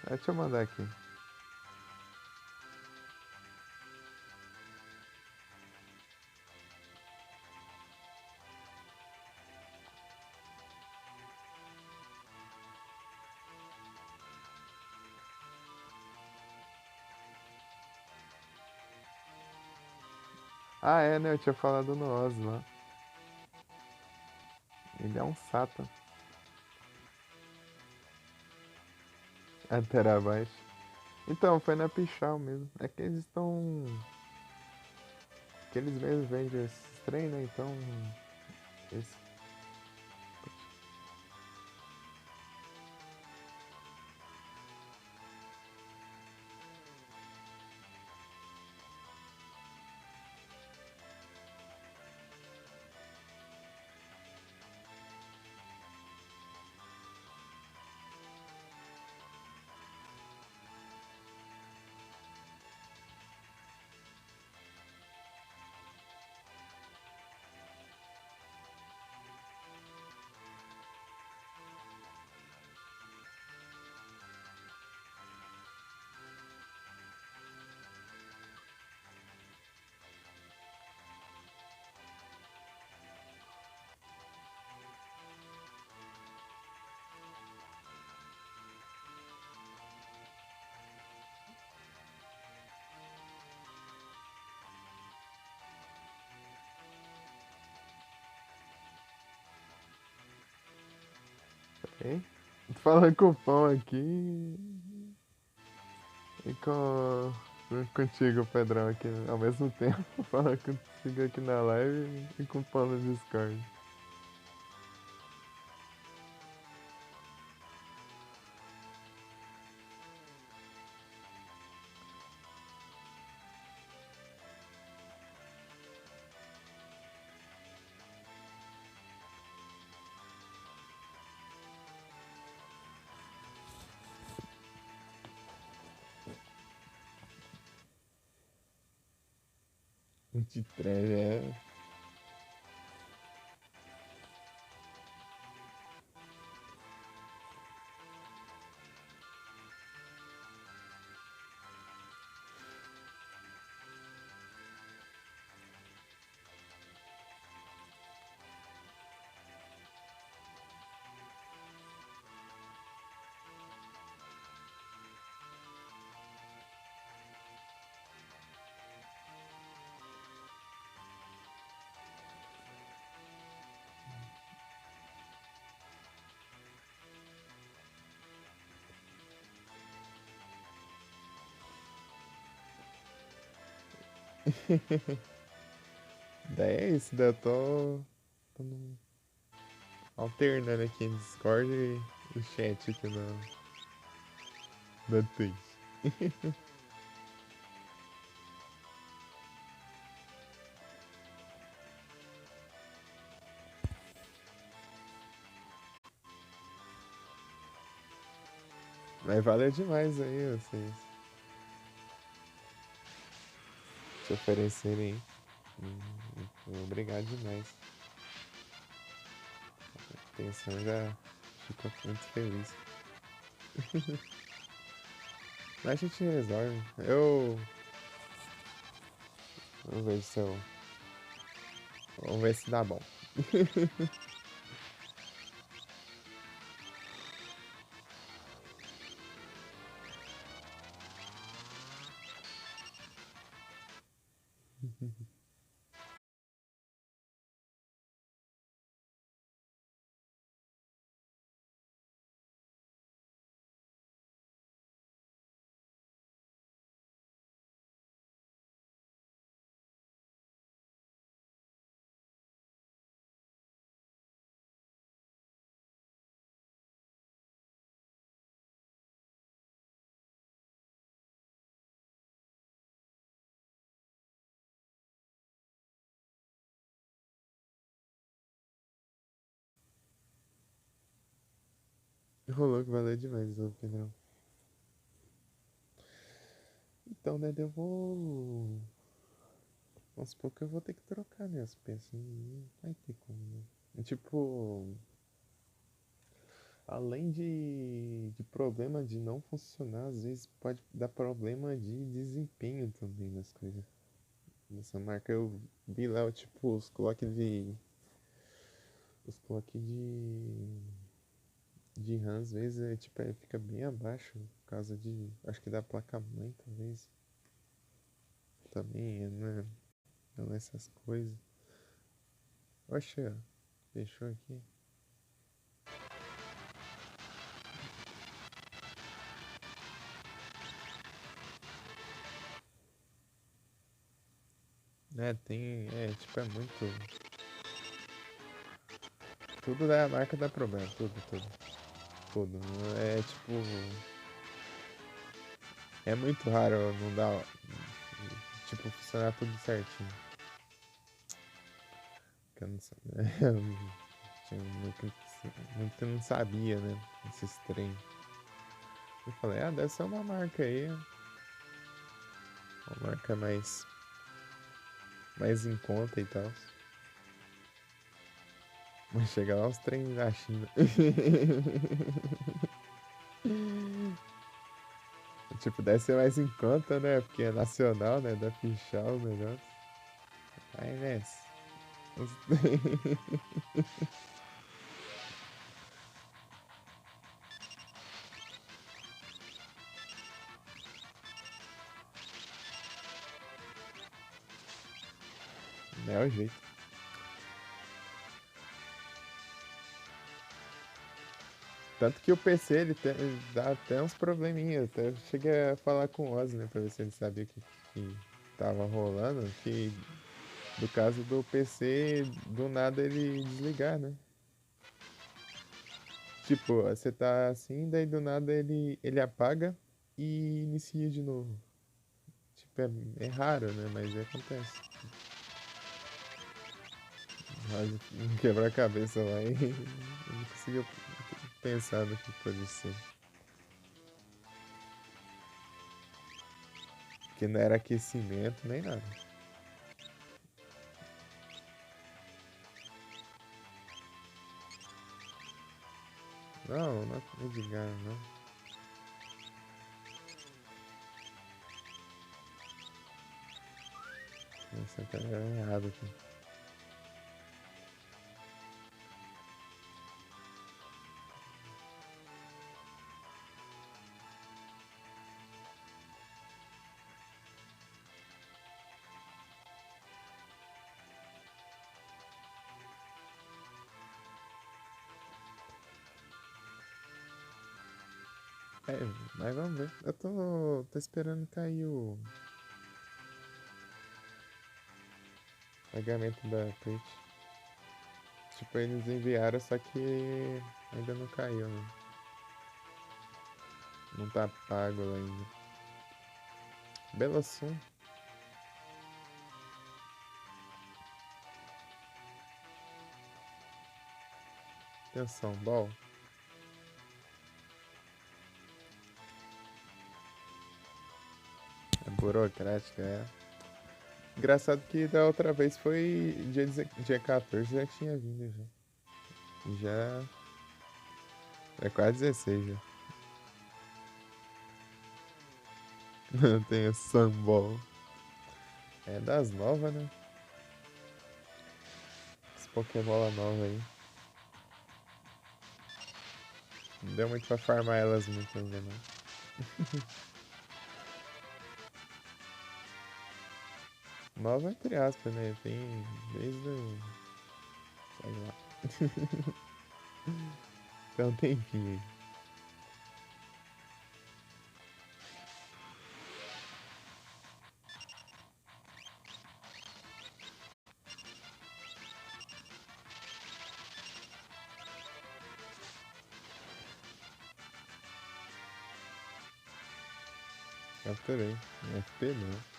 Deixa eu mandar aqui. Ah, é, né? Eu tinha falado no Oz lá. Ele é um SATA. 1 terabyte. Então, foi na Pichau mesmo. É que eles estão. Que eles mesmos vendem esses trem, né? Então. Esse... Hein? Tô falando com o pão aqui e contigo, Pedrão, aqui ao mesmo tempo. Falando contigo aqui na live e com o pão no Discord. De treve, é. Daí é isso, daí eu tô alternando aqui no Discord e o chat aqui na Twitch. Mas valeu demais aí vocês se oferecerem. Obrigado demais. A atenção já fica muito feliz. Mas a gente resolve. Vamos ver se eu. Vamos ver se dá bom. Rolou que valeu demais o pneu. Então, né, eu vou. Vamos supor que eu vou ter que trocar, né? As peças. Não vai ter como, né? E, tipo, além de problema de não funcionar, às vezes pode dar problema de desempenho também nas coisas. Nessa marca eu vi lá, tipo, os clock de. Os clock de RAM, às vezes, tipo, fica bem abaixo, por causa de. Acho que da placa-mãe, talvez. Também, né? Não essas coisas. Oxe, fechou aqui. É, tem. É, tipo, é muito. Tudo da marca dá problema, tudo. Tudo. É tipo. É muito raro não dar. Tipo, funcionar tudo certinho. Que eu não sabia. Eu nunca não sabia, né? Esses trem. Eu falei, ah, deve ser uma marca aí. Uma marca mais em conta e tal. Mas chega lá os trem da China. Tipo, deve ser mais em conta, né? Porque é nacional, né? Dá fichar o negócio. Aí nessa. Não é o jeito. Tanto que o PC ele dá até uns probleminhas. Até eu cheguei a falar com o Ozzy, né? Pra ver se ele sabia que tava rolando. Que do caso do PC, do nada ele desligar, né? Tipo, você tá assim, daí do nada ele apaga e inicia de novo. Tipo, é raro, né? Mas acontece. Mas quebrar a cabeça lá e não conseguiu pensar no que pode ser. Porque não era aquecimento nem nada. Não, não é de gana, não. Nossa, tá errado aqui. É, mas vamos ver. Eu tô esperando cair o pagamento da Twitch. Tipo, eles enviaram, só que ainda não caiu, né? Não tá pago lá ainda. Belo Sun, atenção, bom. É burocrática, é. Engraçado que da outra vez foi dia 14, já tinha vindo já. Já é quase 16 já. Não tem o Sunball. É das novas, né? Esse Pokébola nova aí. Não deu muito pra farmar elas muito ainda, não. Nova entre aspas, né? Tem desde o. Sei lá. Tem um tempinho aí. Capturei. FP não.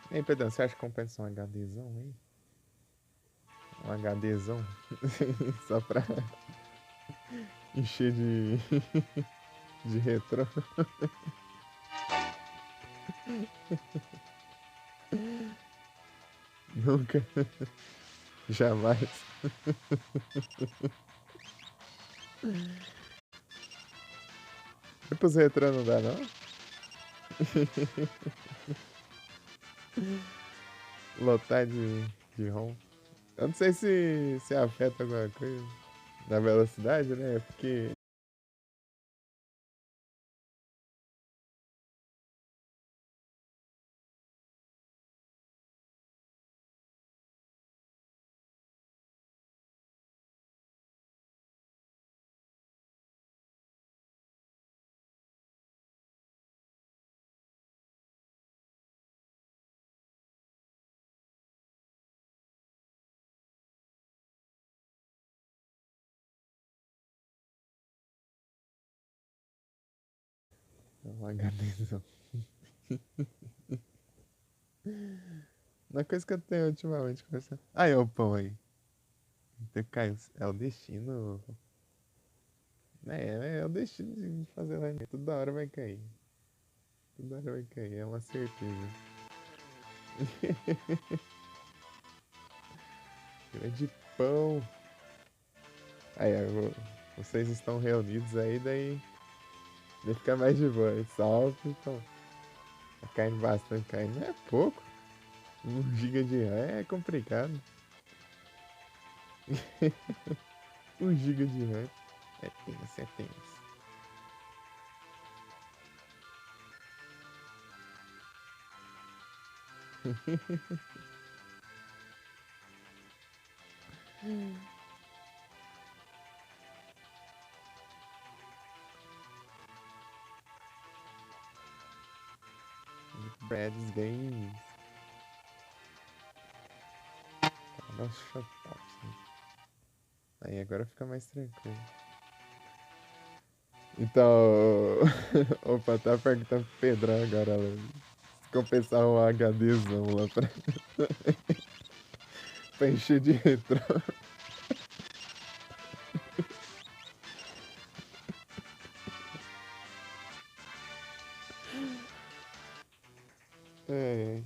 Ei, Pedrão, você acha que compensa um HDzão aí? Um HDzão? Só pra encher de retrô? Nunca, jamais. Depois retrô não dá, não? Lotar de ROM. Eu não sei se afeta alguma coisa na velocidade, né? Porque é um HDzão. Uma coisa que eu tenho ultimamente conversando. Aí, o pão aí. Caiu. É o destino. É o destino de fazer live. Toda hora vai cair. Toda hora vai cair, é uma certeza. Grande pão. Aí, vocês estão reunidos aí, daí fica mais de boa. Salve, então. Tá caindo bastante, caindo. Não é pouco. 1 GB de RAM é complicado. 1 GB de RAM é tenso, é tenso. Brad's Games. Nossa, top. Aí agora fica mais tranquilo. Então, opa, tá perguntando pro Pedrão agora, lá. Se compensar um HDzão lá pra encher de retrô. É,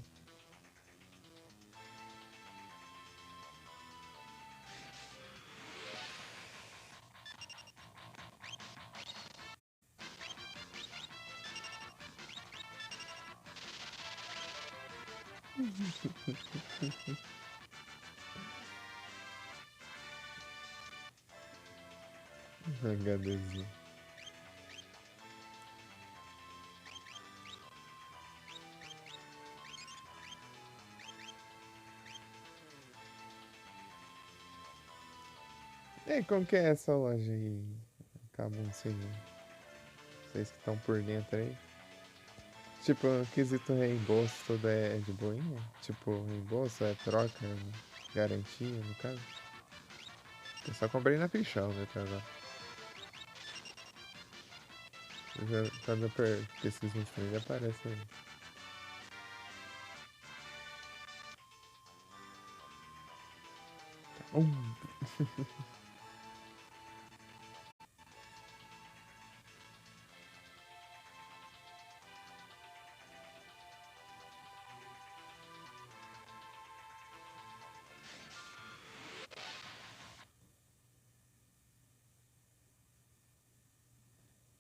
HDzinho. E aí, como que é essa loja aí? Acabam sem vocês que estão por dentro aí. Tipo, quesito reembolso, tudo é de boinha? Tipo, reembolso é troca, garantia, no caso? Eu só comprei na Pichão, né, tá agora. Quando eu pesquiso no Steam, ele aparece aí. Um,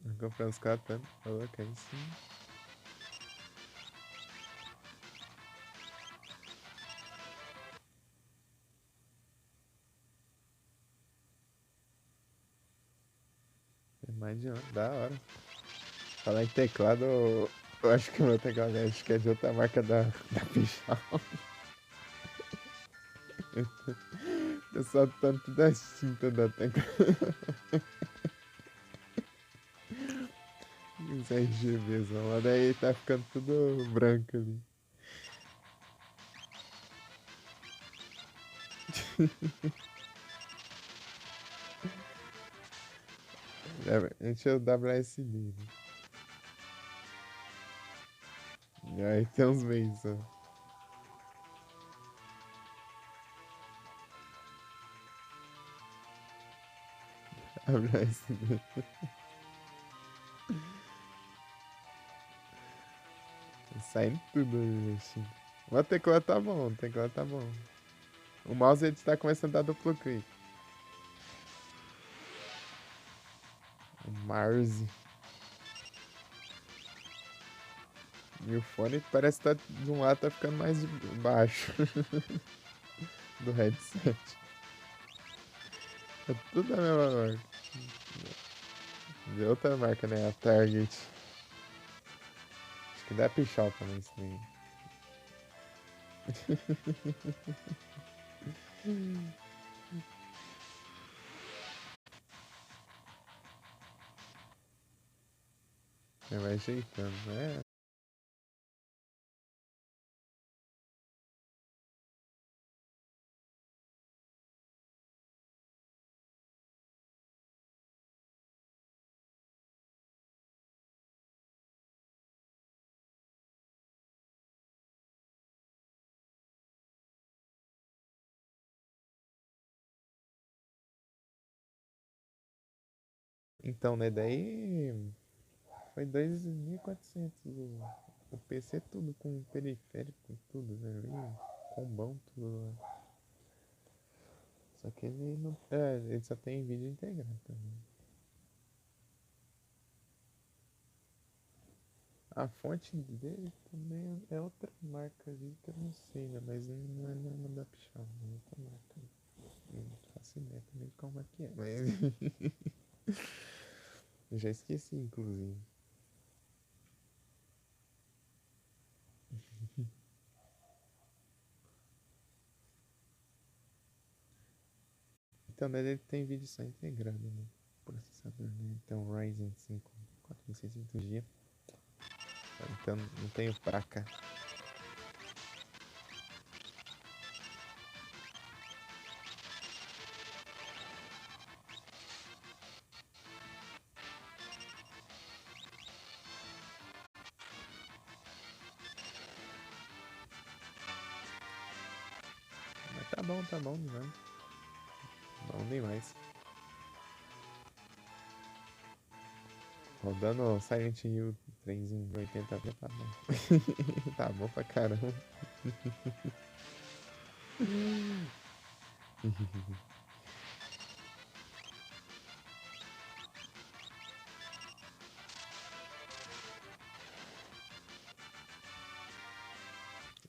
eu comprei uns catando. Ok, sim. É mais de ano, da hora. Falar em teclado, eu acho que o meu teclado acho que é de outra marca da Pichão. Eu só tanto das tintas da tecla. Os RGBzão lá, daí tá ficando tudo branco ali. Encheu o WSD, né? E aí tem uns meses só. Abraço. Saindo tudo hoje, assim. O teclado tá bom, o teclado tá bom. O mouse ele está começando a dar duplo clique. O Mars. E o fone parece que tá, de um lado tá ficando mais baixo do headset. É tudo da mesma marca. De outra marca, né? A Target. Acho que dá pichar também isso daí. Vai ajeitando, né? Então, né? Daí foi 2.400 o PC tudo com periférico, tudo, né? Ali, combão, tudo lá. Só que ele não. É, ele só tem vídeo integrado também. A fonte dele também é outra marca ali que eu não sei, né? Mas não é nenhuma da Pichau, é outra marca. Eu não faço ideia também de como é que é, mas. Eu já esqueci, inclusive. Então, né, ele tem vídeo só integrado no processador, né? Então, Ryzen 5 4600G. Então, não tenho placa. Mas tá bom, né? Bom demais. Rodando Silent Hill 3 em 80p, tá bom. Tá bom pra caramba.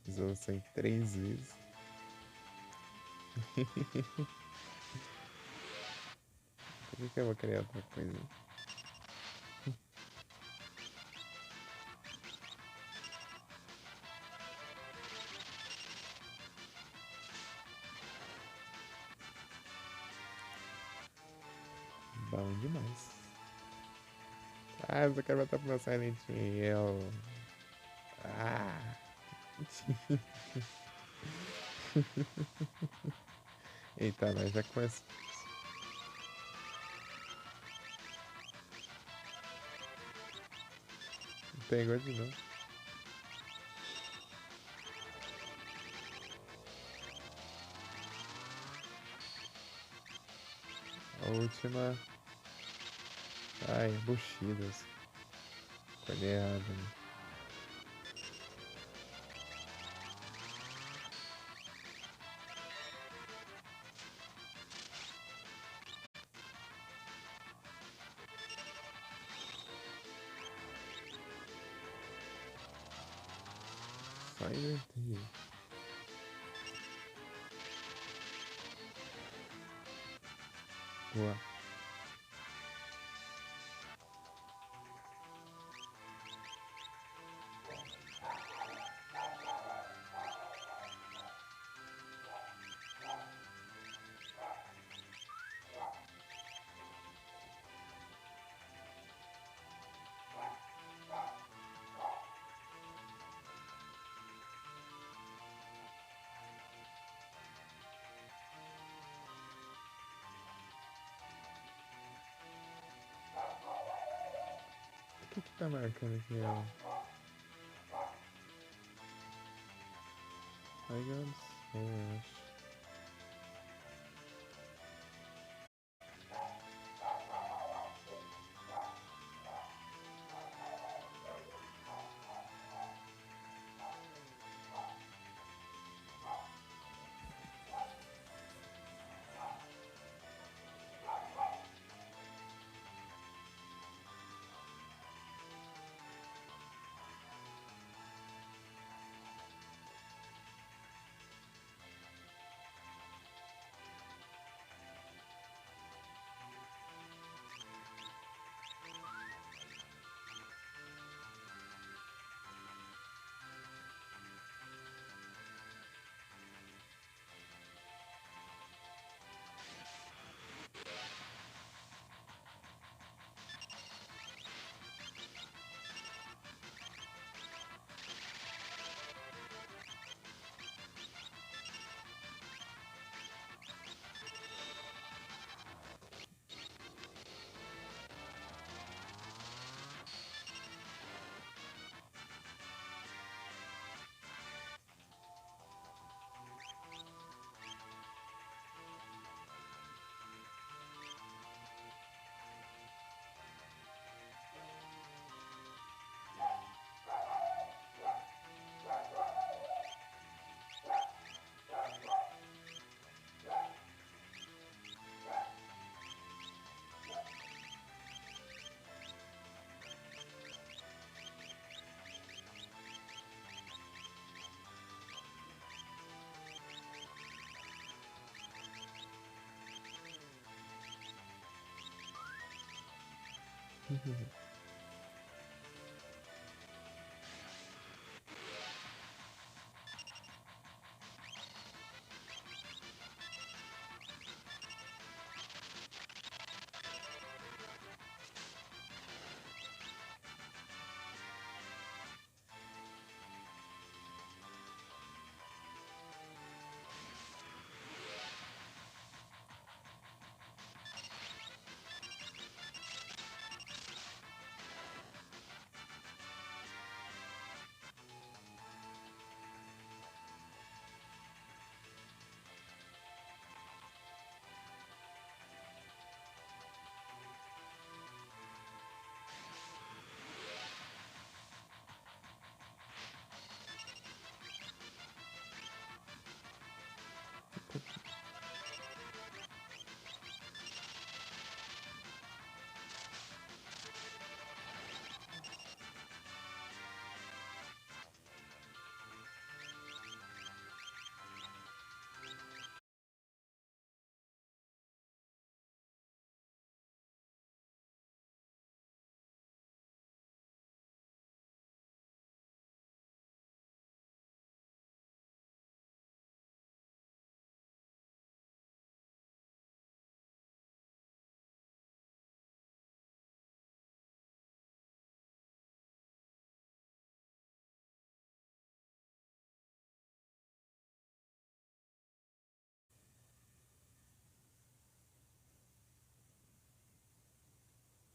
Usou 3 vezes. Por que eu vou criar outra coisa? Bom demais. Ah, eu só quero voltar pro meu Silent Hill. Ah. Eita, nós já começa. Pegou de novo. A última. Ai, Bushidas. Escolhi errado, né? Só inverter. Boa. O que tá marcando aqui, ó? Ai, eu não sei, eu acho.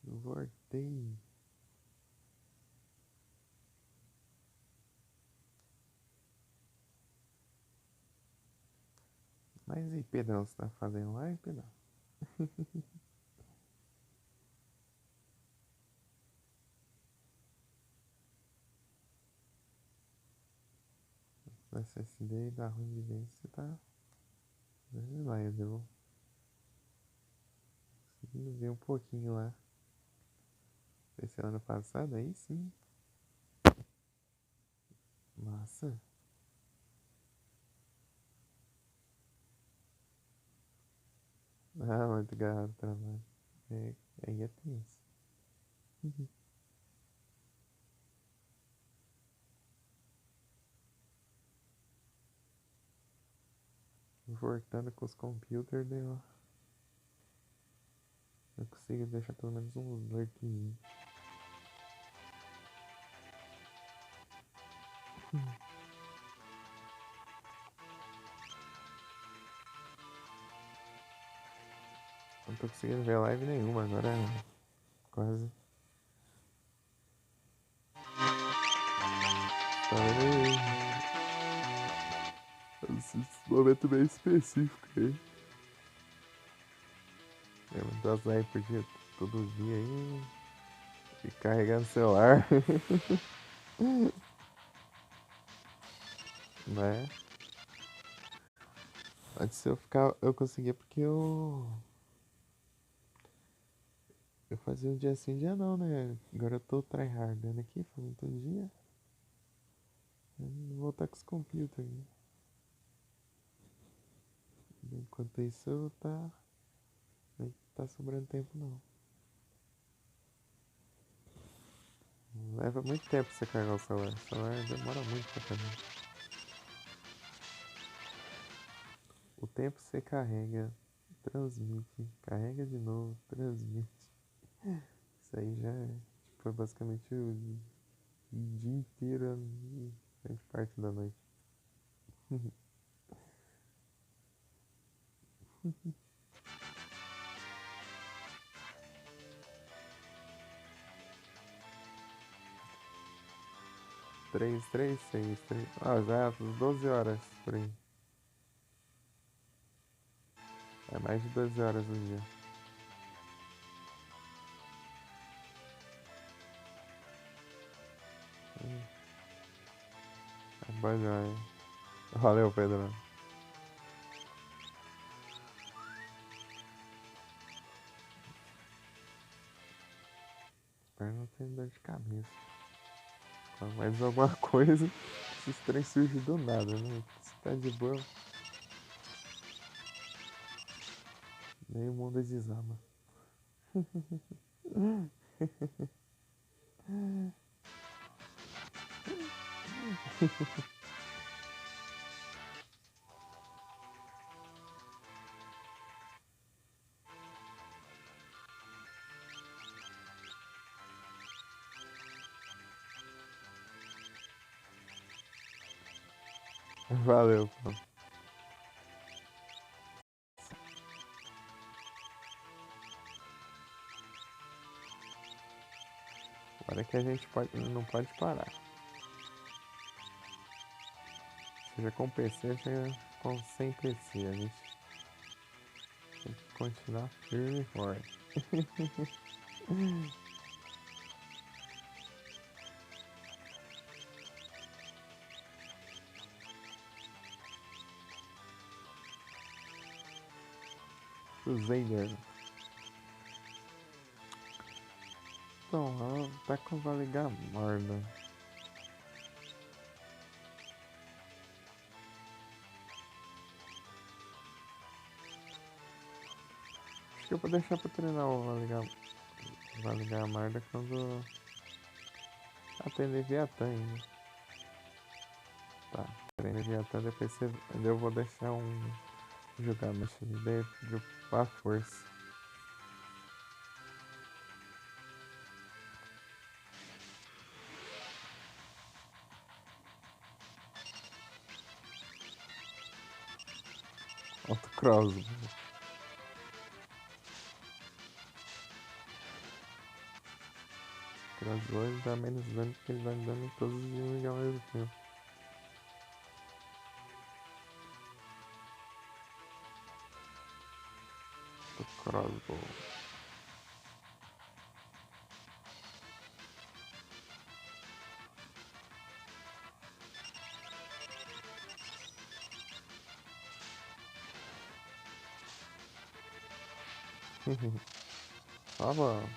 Voltei. Mas e Pedrão, você tá fazendo live, Pedrão? O SSD da ruim de ver, você tá fazendo live, viu? Conseguindo ver um pouquinho lá. Esse ano passado, aí sim. Massa. Ah, muito garrado o trabalho. É, aí é tenso. Voltando com os computers, deu. Eu consigo deixar pelo menos uns 8 dias. Não tô conseguindo ver live nenhuma agora. Quase. Tá vendo aí? Esse momento bem específico aí. É muitas lives por dia, todo dia aí. E carregando o celular. Né? Antes eu ficar. Eu conseguia porque eu fazia um dia sim, dia não, né? Agora eu tô tryhardando aqui, fazendo todo dia. Eu vou voltar com os computers, né? Enquanto isso eu nem tá sobrando tempo não. Leva muito tempo pra você carregar o celular. O celular demora muito pra carregar. O tempo você carrega, transmite, carrega de novo, transmite. Isso aí já foi basicamente o dia inteiro, grande parte da noite. 3, 3, 6, 3. Ah, já uns 12 horas por aí. É mais de 12 horas no dia. É bom demais. Valeu, Pedro. Espero não ter dor de cabeça. Mais alguma coisa, esses trens surgem do nada, né? Se tá de boa, meio mundo desaba. Valeu, pô. Agora que a gente não pode parar. Seja com PC, seja sem PC. A gente tem que continuar firme e forte. Crusader. Então, ela tá com Vale Gamarda. Acho que eu vou deixar pra treinar o Vale Gamarda quando atender Viatan ainda. Tá, treino Viatan, depois eu vou deixar jogar no XD de upar força. Autocross. Cross 2 dá menos dano porque ele dá dano em todos os inimigos ao mesmo tempo. Crossbow. Tá bom.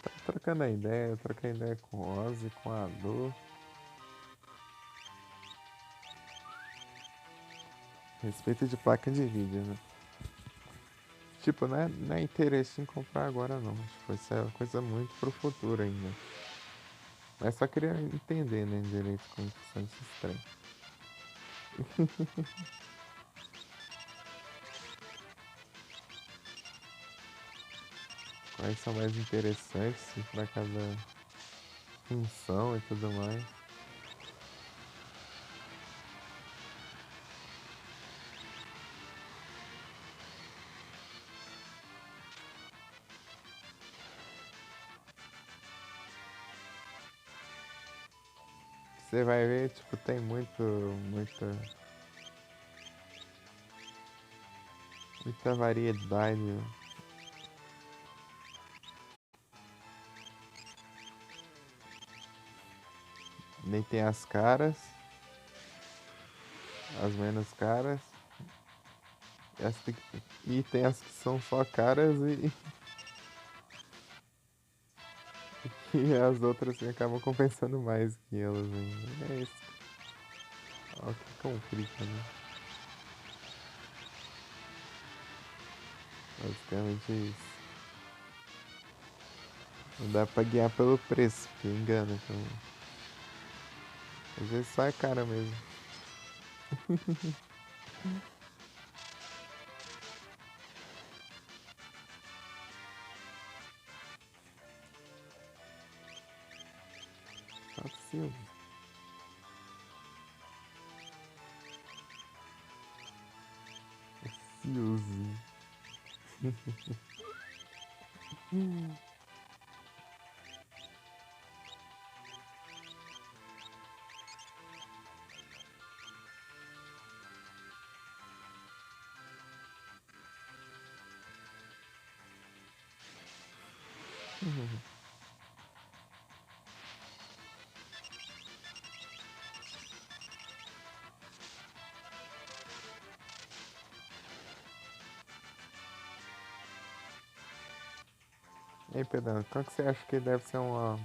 Tá trocando a ideia, eu troquei ideia com o Ozzy, com a Adu. Respeito de placa de vídeo, né? Tipo, não é interesse em comprar agora não. Tipo, isso é uma coisa muito pro futuro ainda. Mas só queria entender, né, direito como funciona esse trem. Quais são mais interessantes para cada função e tudo mais. Você vai ver, tipo, tem muita variedade. Nem tem as caras, as menos caras. E tem as que são só caras e as outras que acabam compensando mais que elas ainda. É isso. Ó, que complica, né? Basicamente é isso. Não dá pra guiar pelo preço, que engana. Então, às vezes só é cara mesmo. Fato Silva. Silvio. E aí, Pedro, qual que você acha que deve ser uma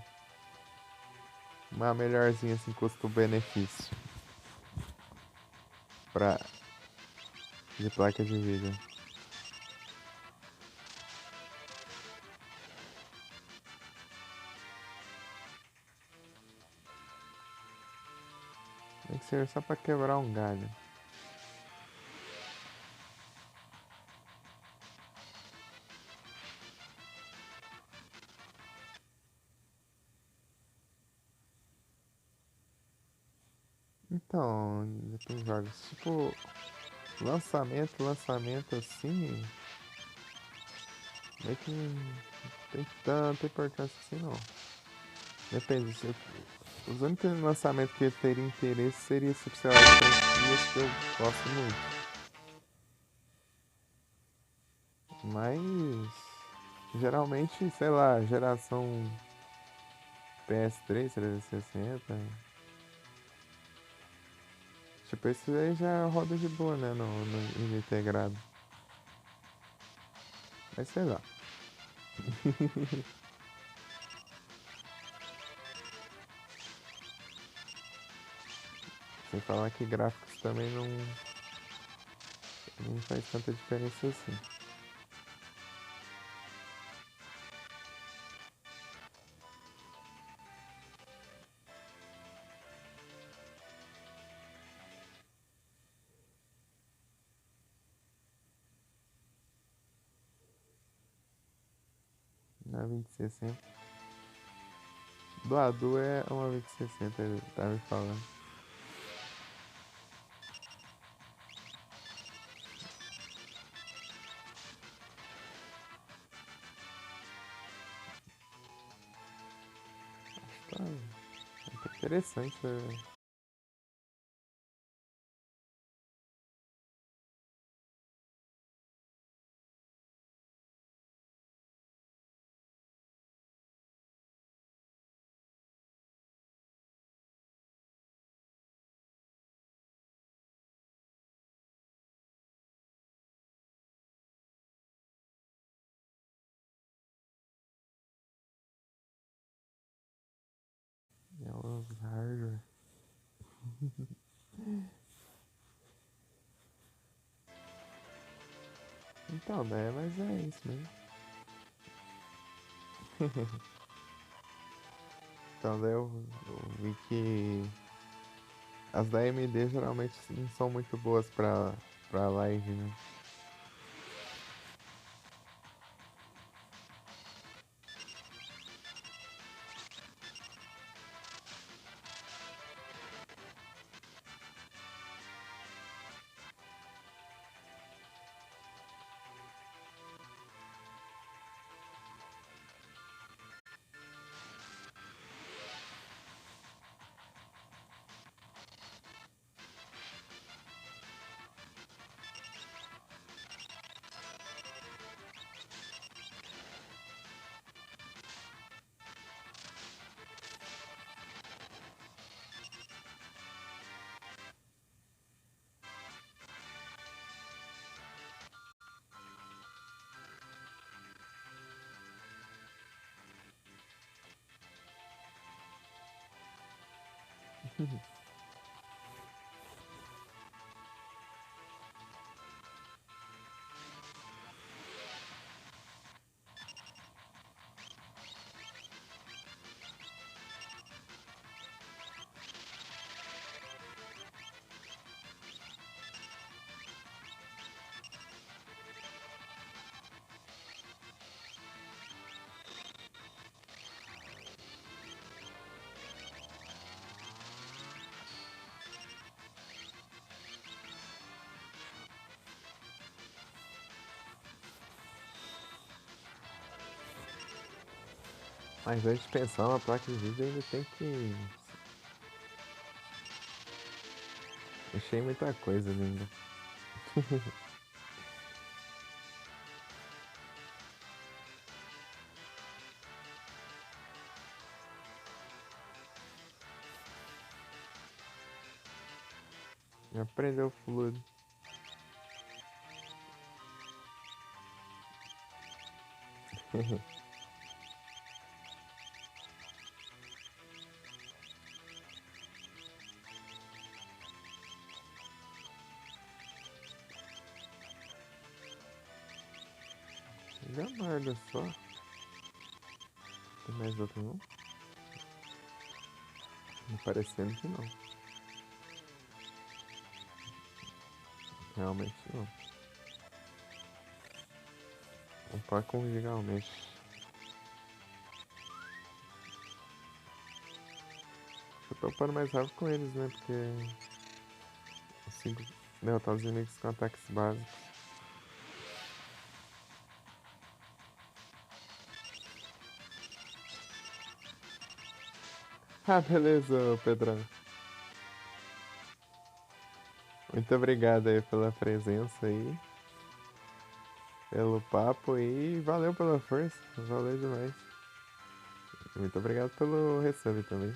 melhorzinha assim, custo-benefício? Pra de placa de vídeo. Tem que ser só pra quebrar um galho. Então, tem jogos tipo lançamento assim, meio que não tem tanta importância assim não. Depende, se os únicos lançamentos que eu teria interesse seria se, sei lá, franquias que eu gosto muito. Mas geralmente, sei lá, geração PS3, 360. Tipo, esse aí já roda de boa, né? No integrado. Mas sei lá. Sem falar que gráficos também não faz tanta diferença assim. Na 2060. Do Adu é uma 2060, ele tá me falando. Tá, tá interessante. É os hardware. Então, né? Mas é isso mesmo. Então, daí eu vi que as da AMD geralmente não são muito boas pra live, né? Mas antes de pensar uma placa de vídeo ainda tem que mexer em muita coisa ainda. Aprendeu fluido. Leonardo só. Tem mais outro não? Me parecendo que não. Realmente não. Um par conjugalmente. Eu tô upando mais rápido com eles, né? Porque os 5 derrotar os inimigos com ataques básicos. Ah, beleza, Pedrão. Muito obrigado aí pela presença aí, pelo papo aí, e valeu pela força, valeu demais. Muito obrigado pelo resub também,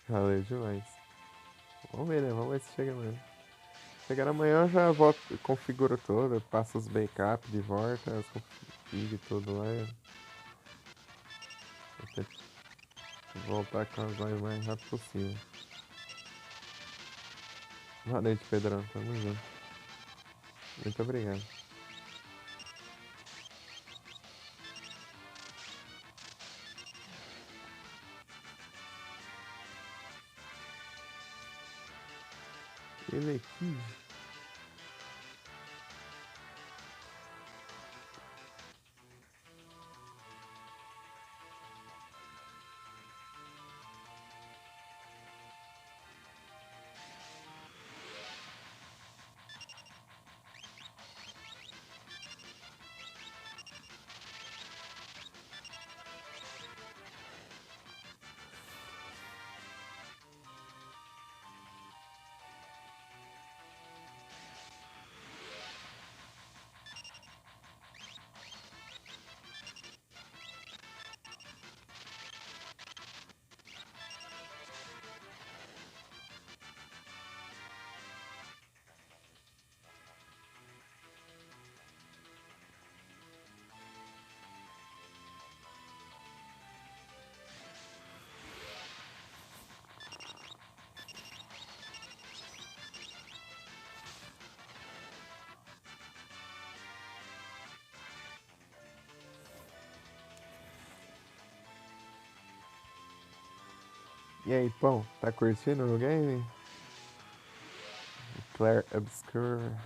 valeu demais. Vamos ver, né? Vamos ver se chega amanhã. Chegar amanhã eu já volto, configuro todo, passo os backup de volta, as config tudo lá. Eu tento voltar com as lives o mais rápido possível. Boa noite, Pedrão. Tamo junto. Muito obrigado. Ele aqui. E aí, pão, tá curtindo o game? Claire Obscure.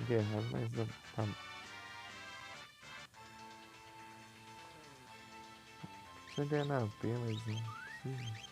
Guerra, mas tá. Tinha ganhar na P, mas não precisa.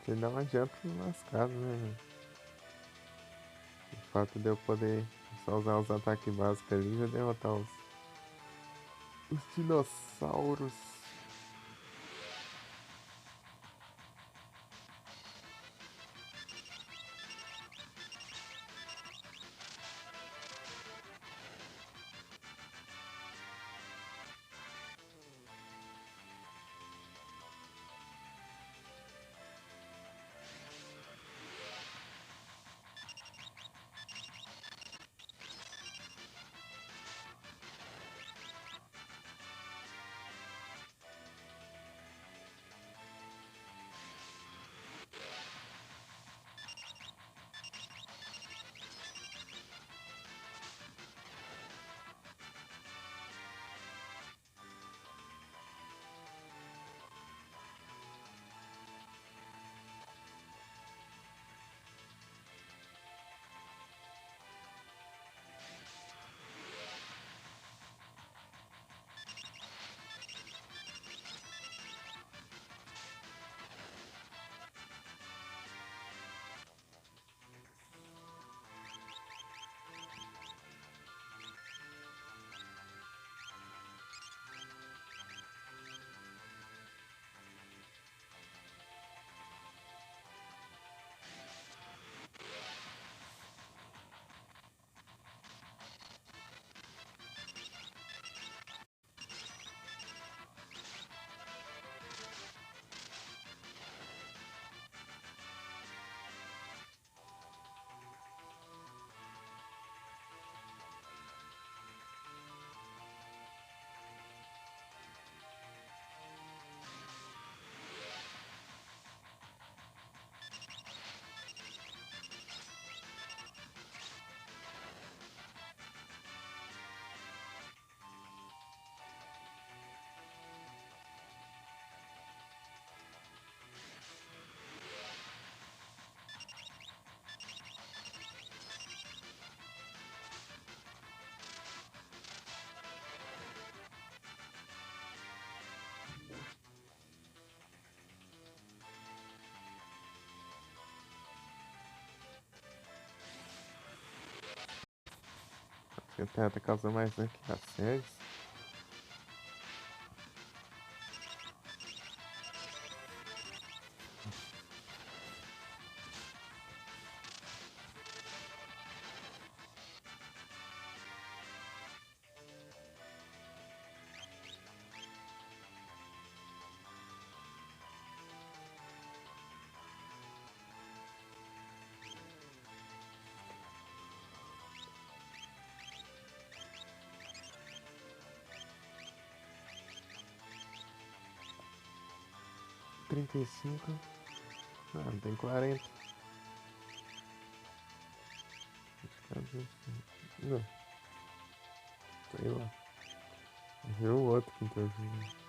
Você dá uma jump lascado, né? O fato de eu poder só usar os ataques básicos ali já derrotar os dinossauros. Você tenta causar mais dano que a Ceres. Trinta e cinco. Não tem 40. Não, sei lá. Viu o outro que interviu.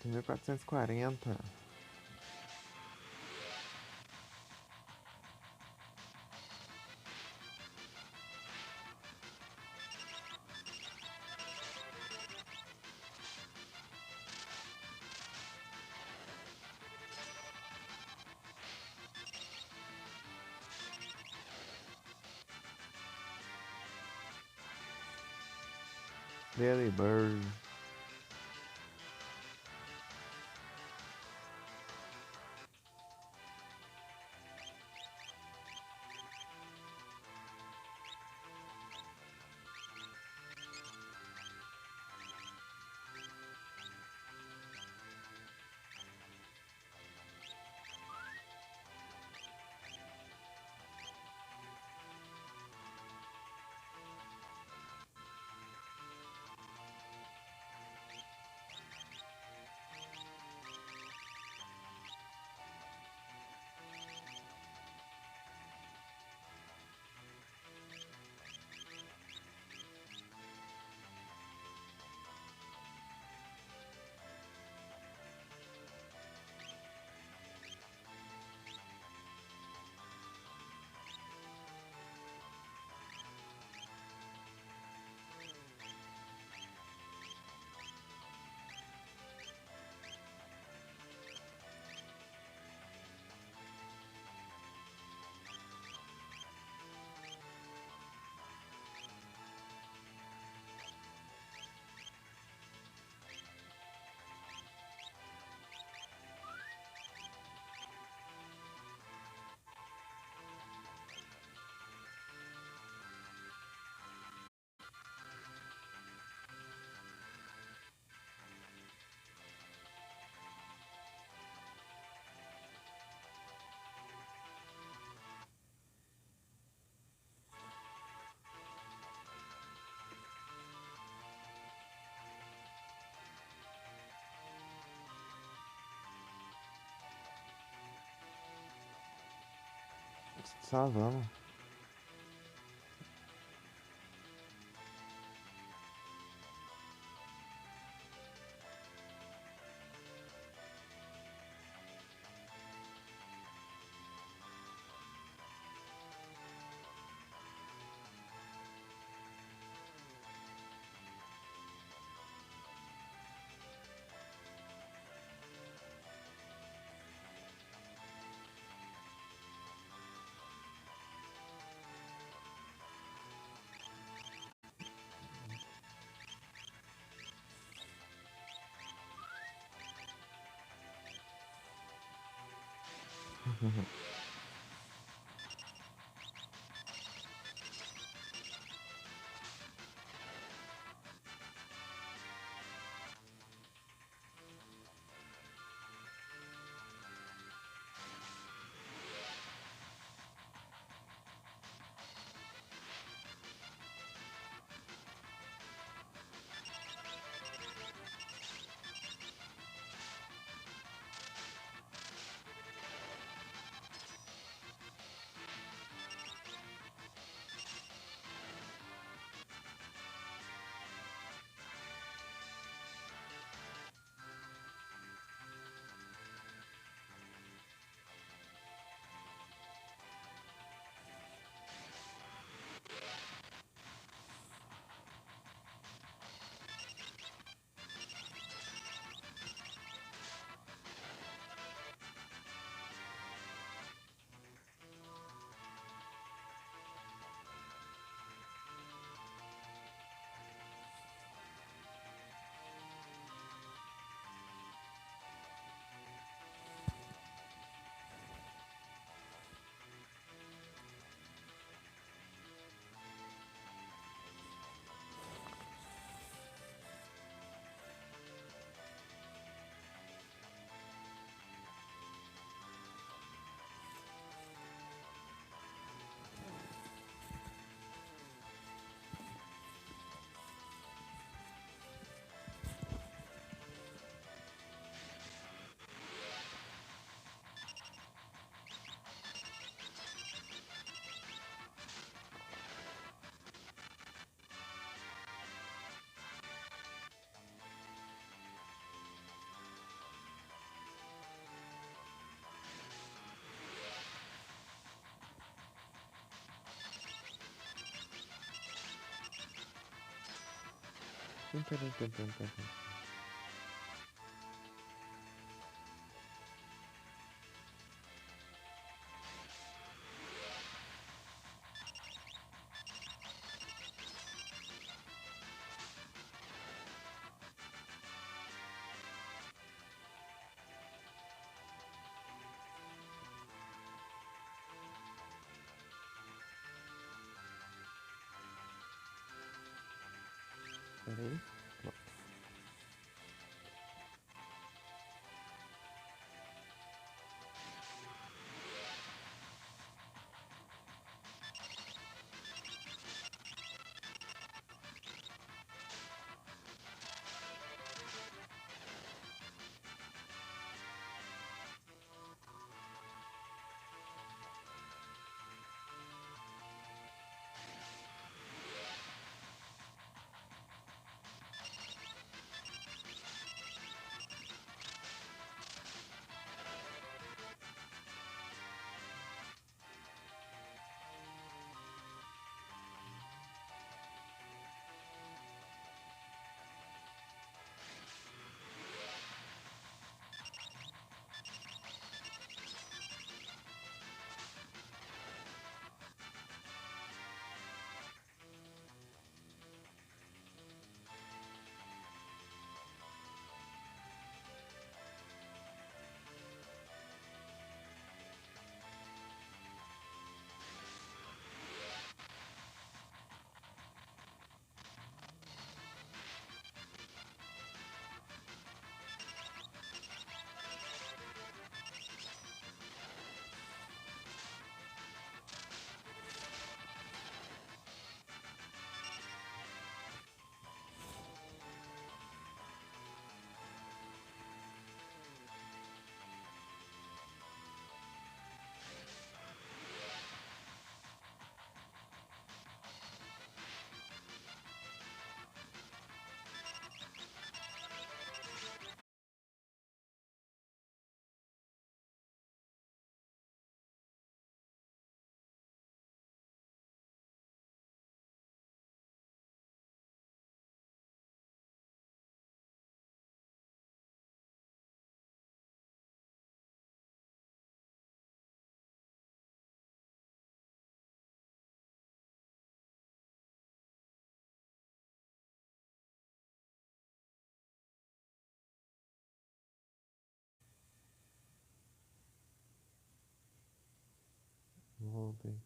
1440. Lily Bird. Só vamos. Peraí. Voltei.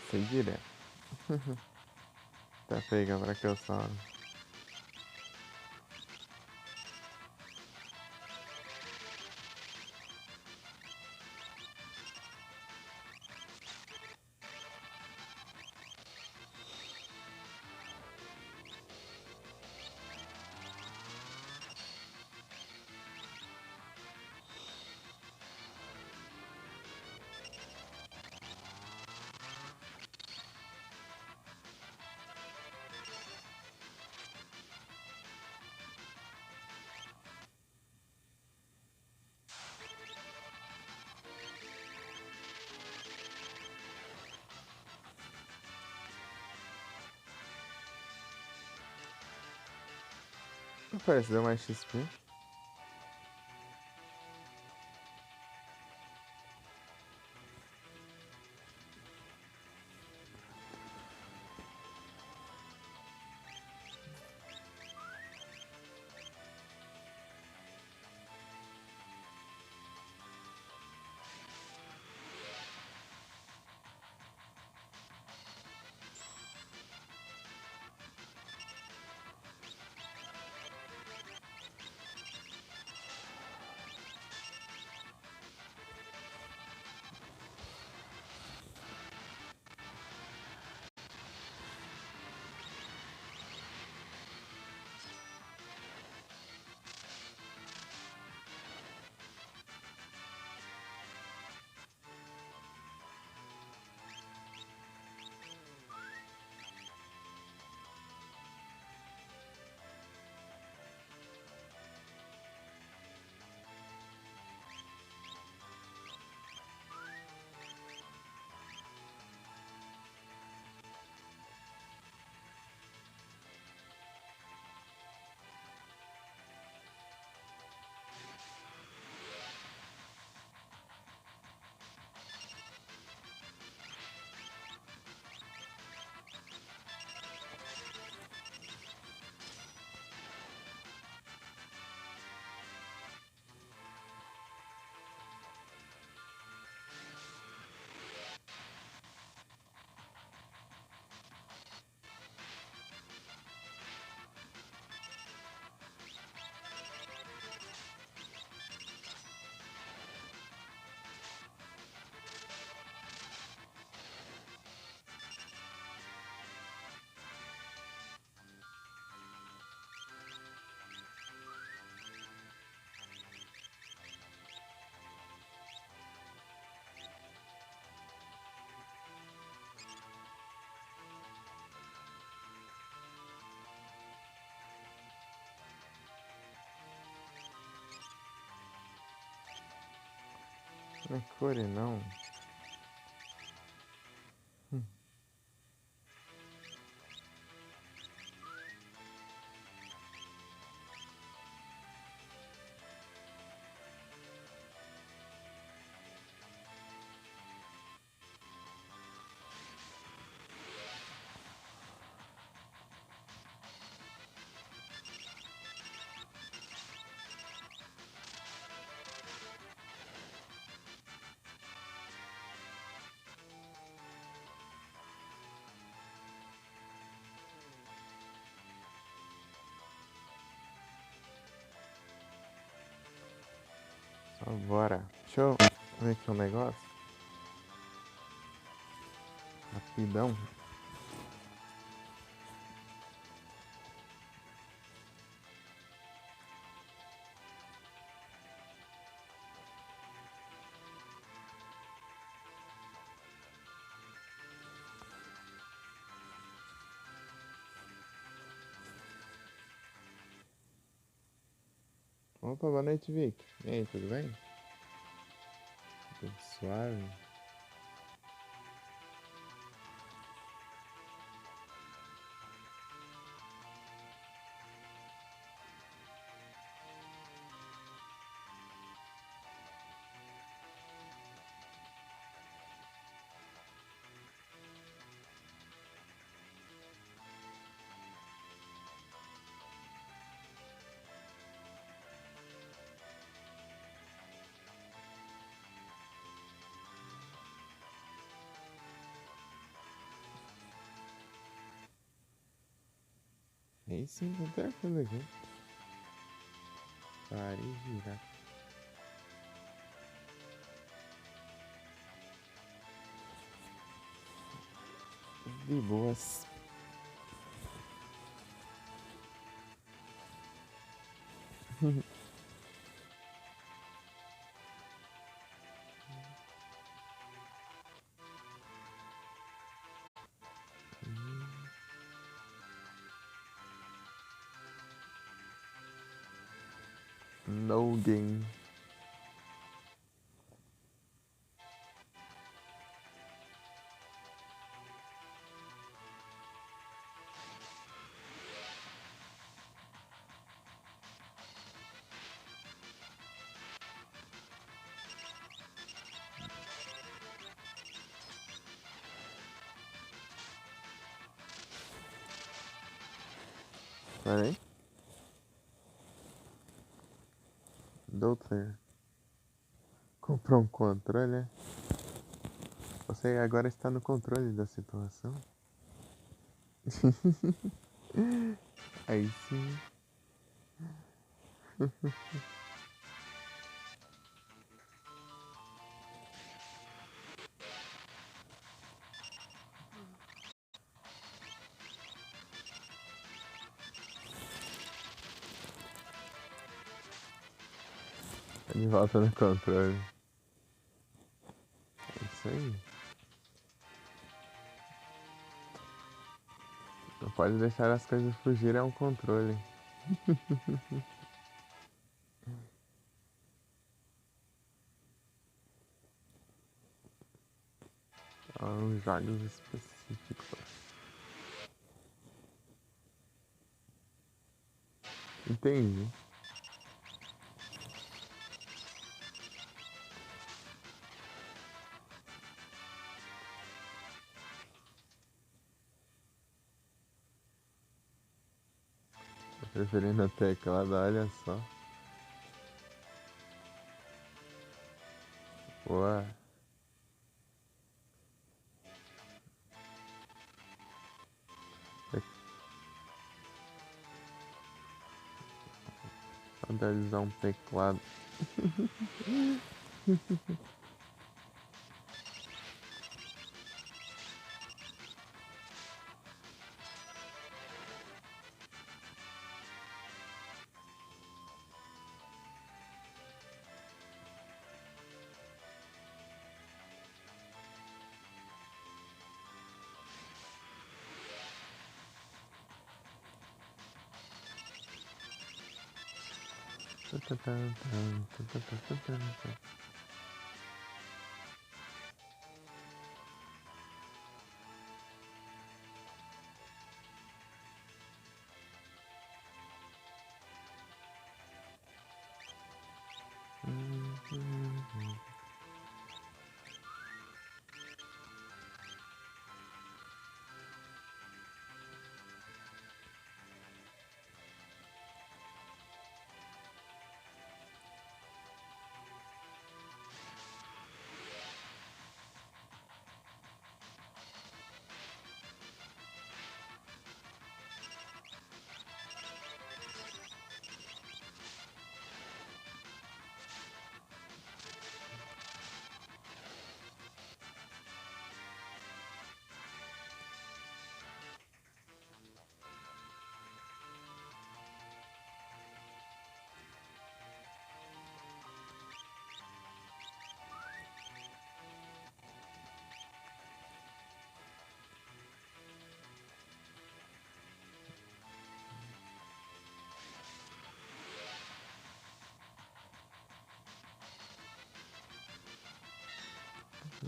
Passei direto. Tá pegando pra que eu só. Parece deu mais XP. Não é core não. Só bora. Deixa eu ver aqui um negócio. Rapidão. Opa, boa noite, Vic. E aí, tudo bem? Tudo suave? Aí sim, tá tranquilo aqui. Parei de girar. De boas. No game. Peraí. Doutor. Comprou um controle, né? Você agora está no controle da situação. Aí sim. Tá de volta no controle. É isso aí. Não pode deixar as coisas fugirem ao controle. A uns jogos específicos. Entendi. Tô preferindo a teclado, olha só. Boa. Saudade de usar um teclado.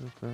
Então,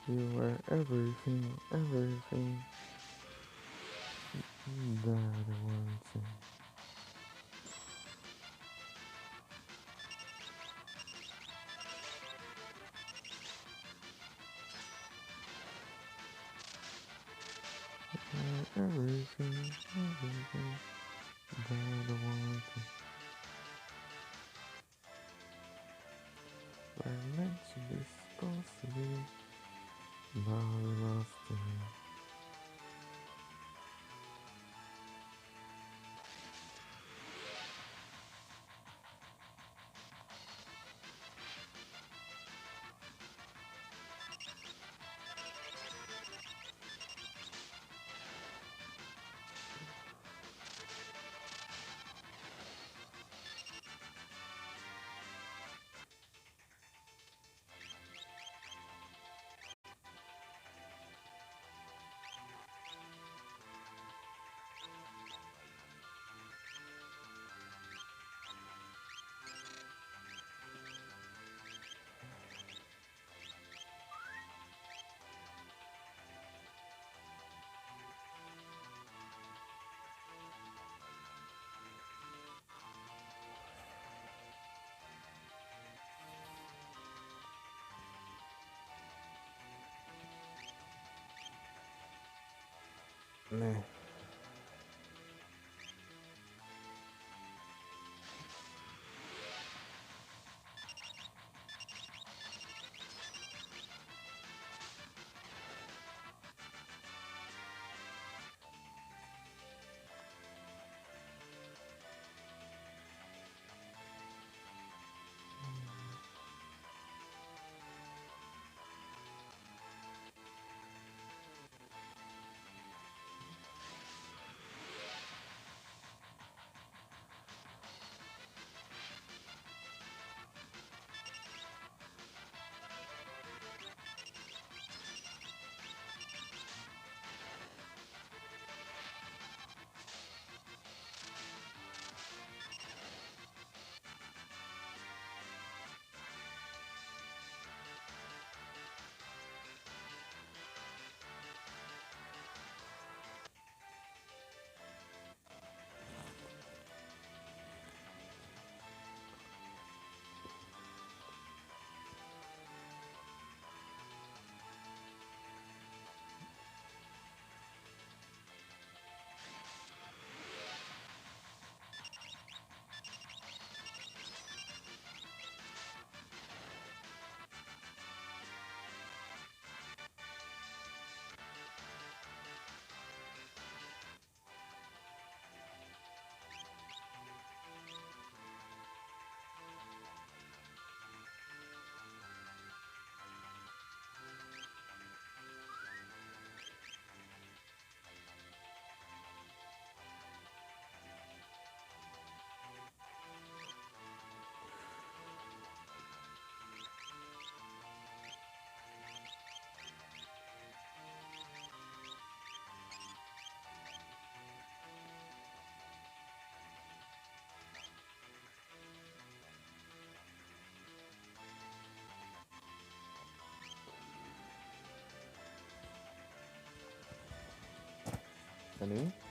you were everything, everything that I wanted. Everything, everything that I wanted. We're meant to be supposed to be, but we lost it. Né? Pera aí.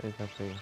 Eita, feio.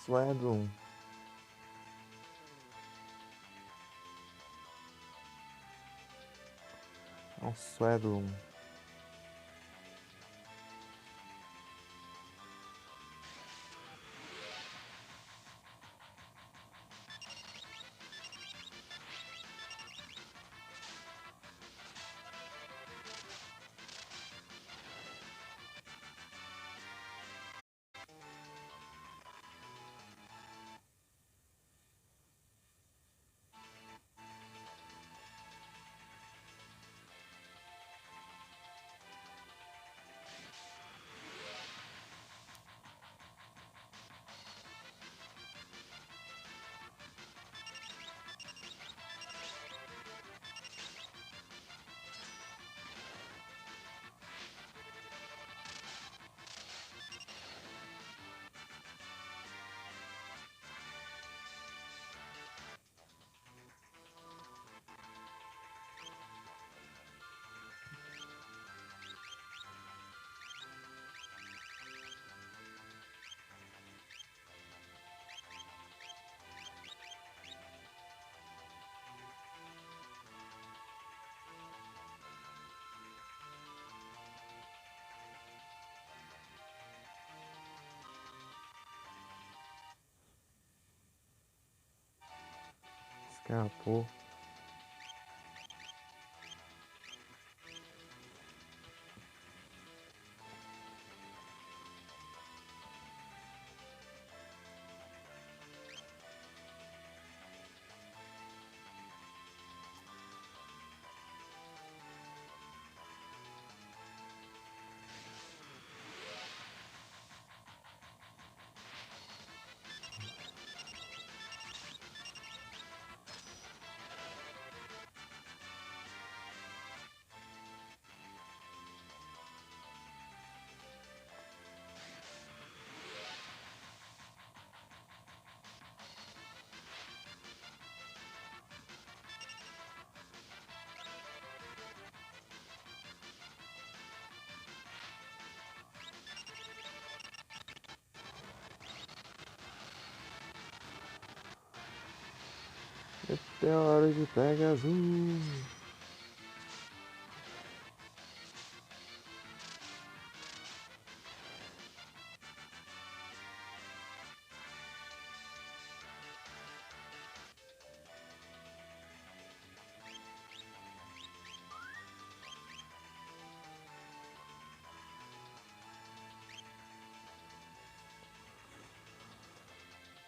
Swedlum. É um Swedlum. Escapou. Até a hora de pegar azul.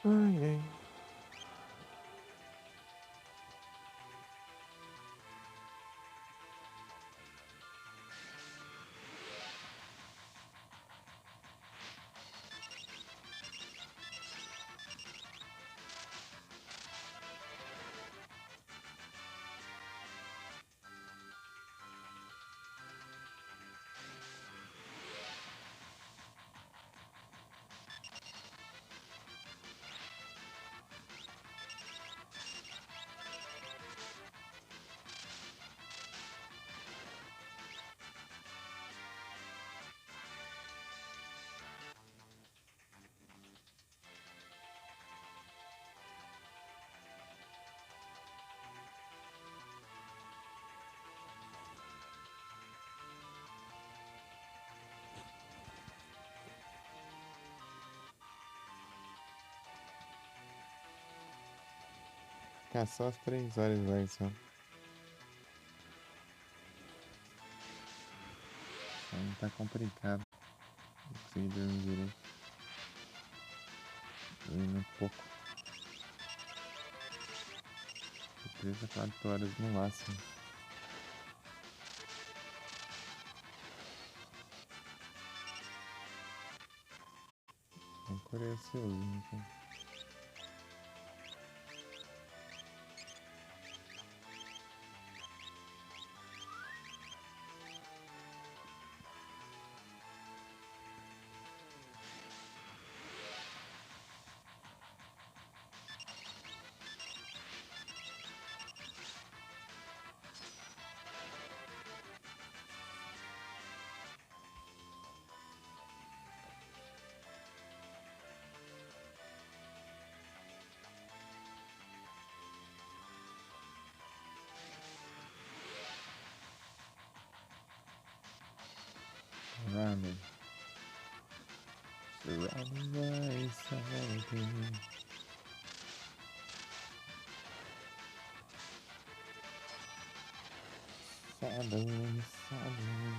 Ai, ai. Ficar só as 3 horas lá só. Não tá complicado. Não consegui dormir direito. Dormi muito pouco. 3 a 4 horas no máximo. Acordei ansioso, então. Surrounded. Surrounded by something. Sadly, sadly.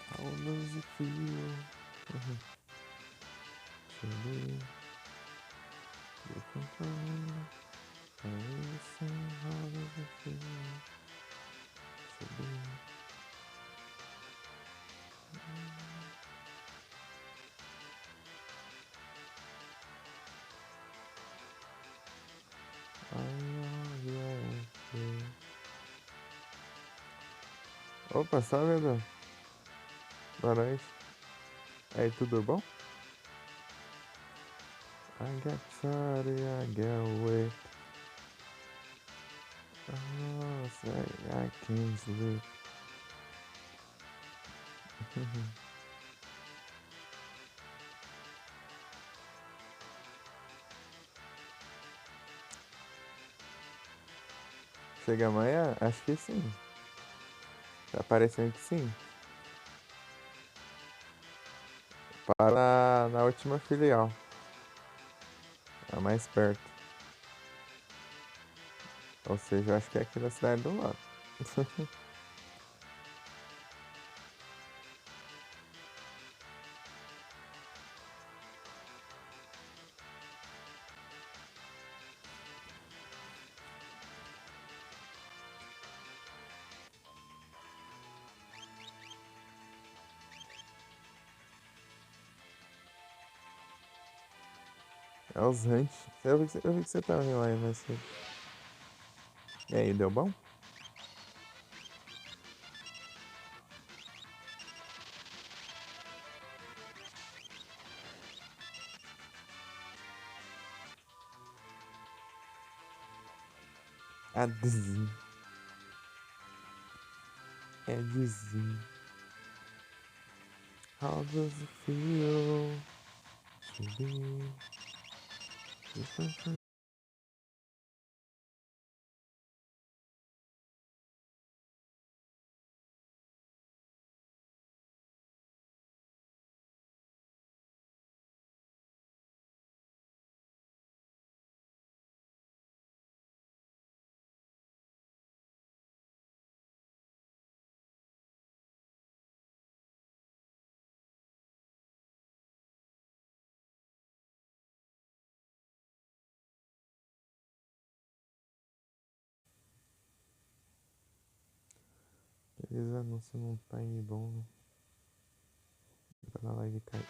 How does it feel? Chilly. Looking for me. How does it feel? Chilly. Opa, salve, Edu. Boa noite. Aí, tudo bom? I got sorry, I got wet. Oh, say I can't sleep. Chega amanhã? Acho que sim. Tá parecendo que sim. Para na última filial. A mais perto. Ou seja, eu acho que é aqui na cidade do lado. É os ranch. Eu vi que você tava em live mais cedo. E aí, deu bom? Adzinho. Edzinho. How does it feel to be different from... Aqueles anúncios num time bom, né? Pra na live cair.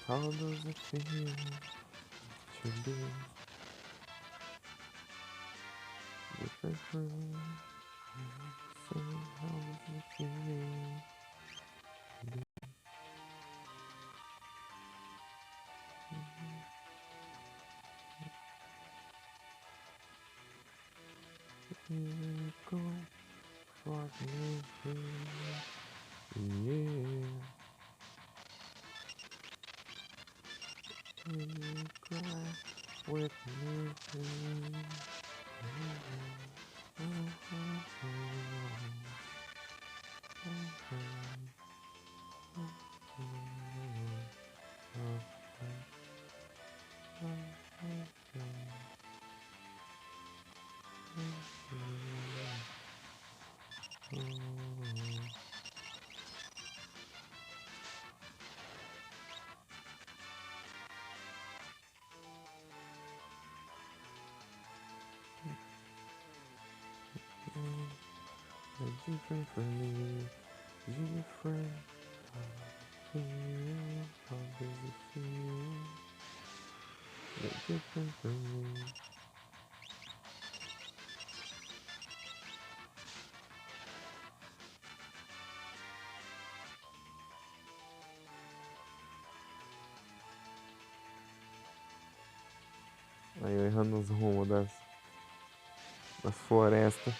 How does it feel to be different from me? So how does it feel? Go for me, yeah. Will you cry with me? Different from me, different. How does it feel? Different from me. Aí eu errando os rumos das florestas.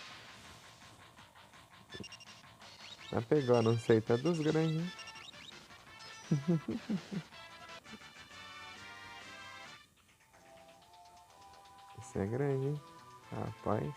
Tá pegando, não sei, tá dos grandes, né? Esse é grande, hein? Rapaz.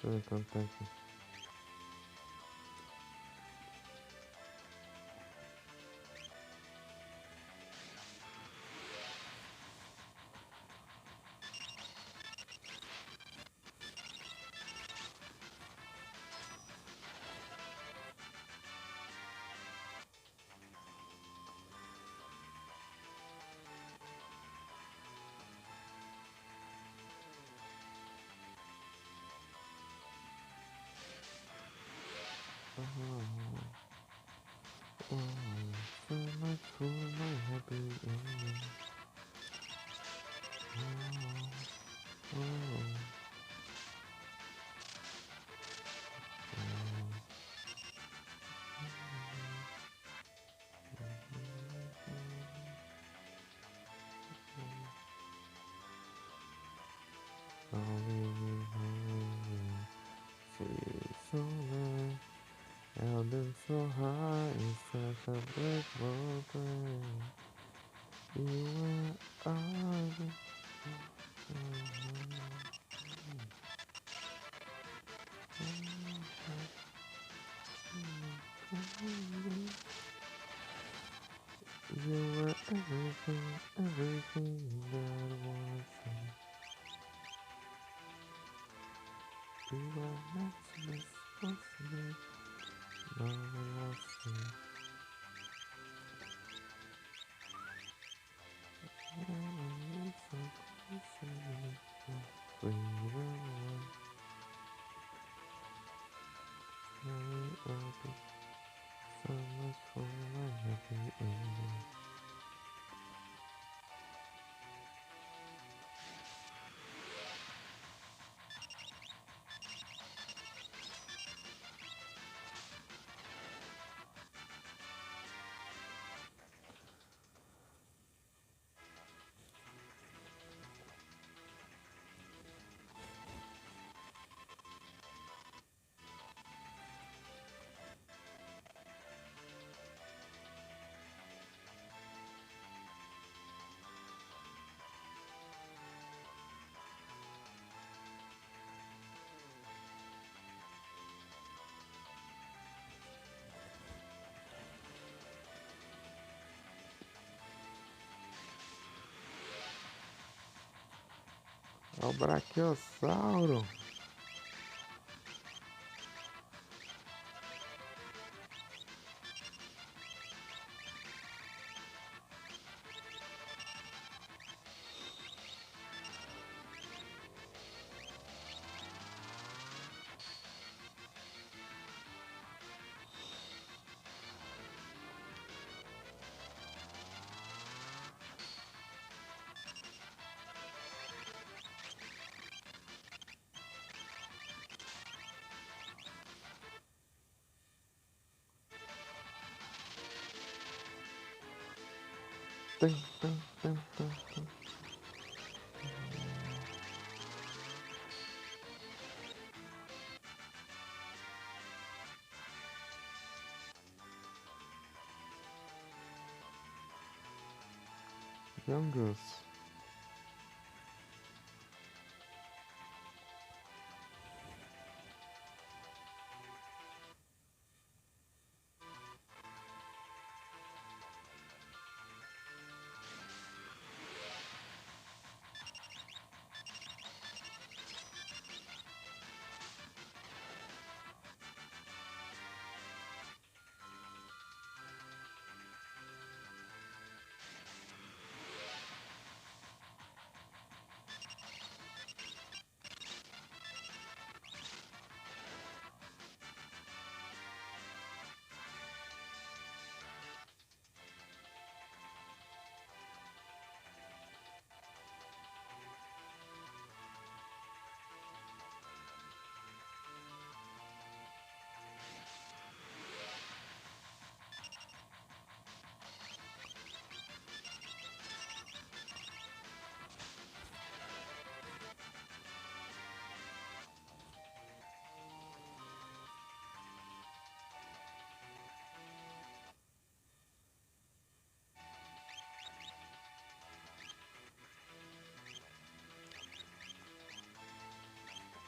Deixa eu ver quanto tá aqui. Held him so high in such a big moment. You were out. You were everything, everything that was. You were meant to be supposed to be. Now we lost you. I'm so close to you. Freedom was very open. So much for my happy ending. É o Brachiosauro. Tum, tum, tum, tum, tum. Youngos.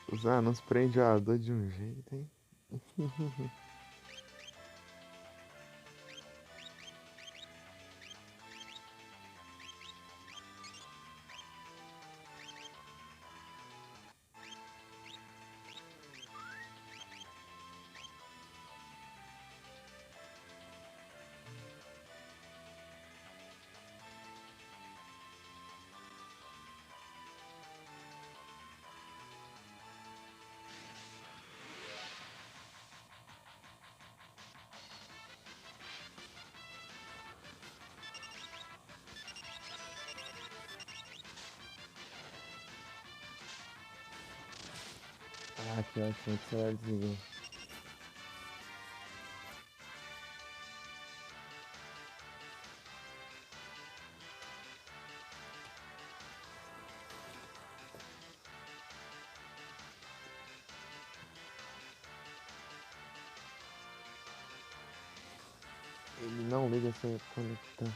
Os anões prendem a dor de um jeito, hein? Ah, que ótimo que o celular desligou. Ele não liga sem conectar.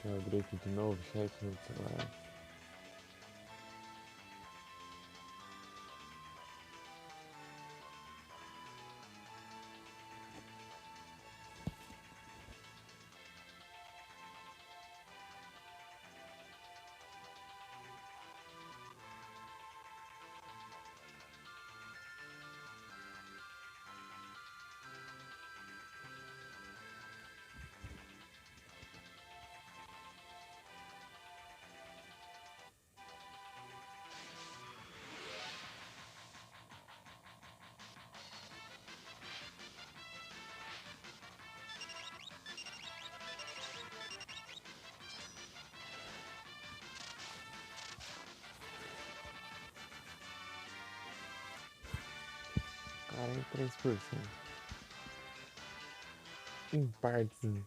Deixa eu abrir aqui de novo o chat no celular. Cara, em 3%. Em partes.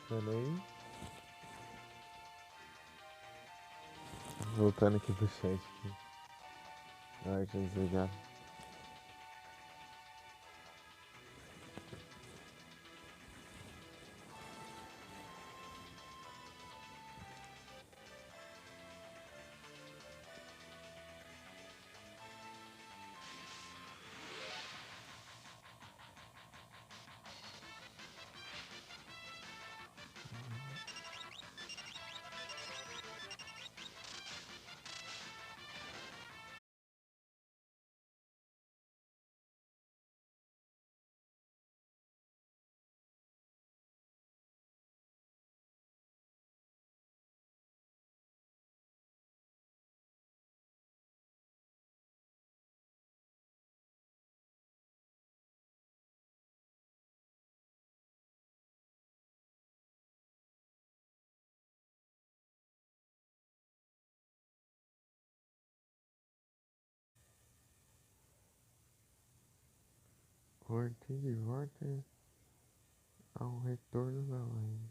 Pera aí. Voltando aqui pro chat. Aqui. Ah, deixa eu desligar. Voltei de volta ao retorno da live.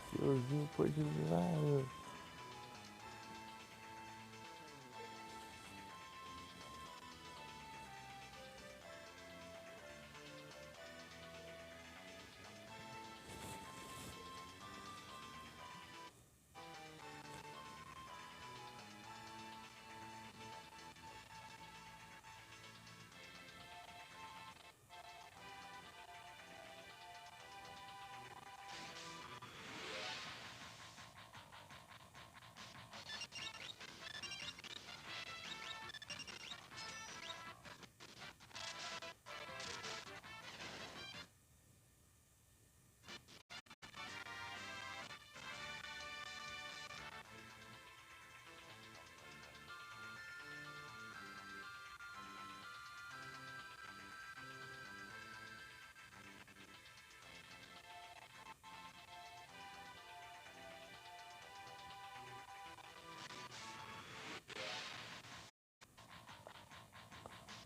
Senhorzinho pode levar.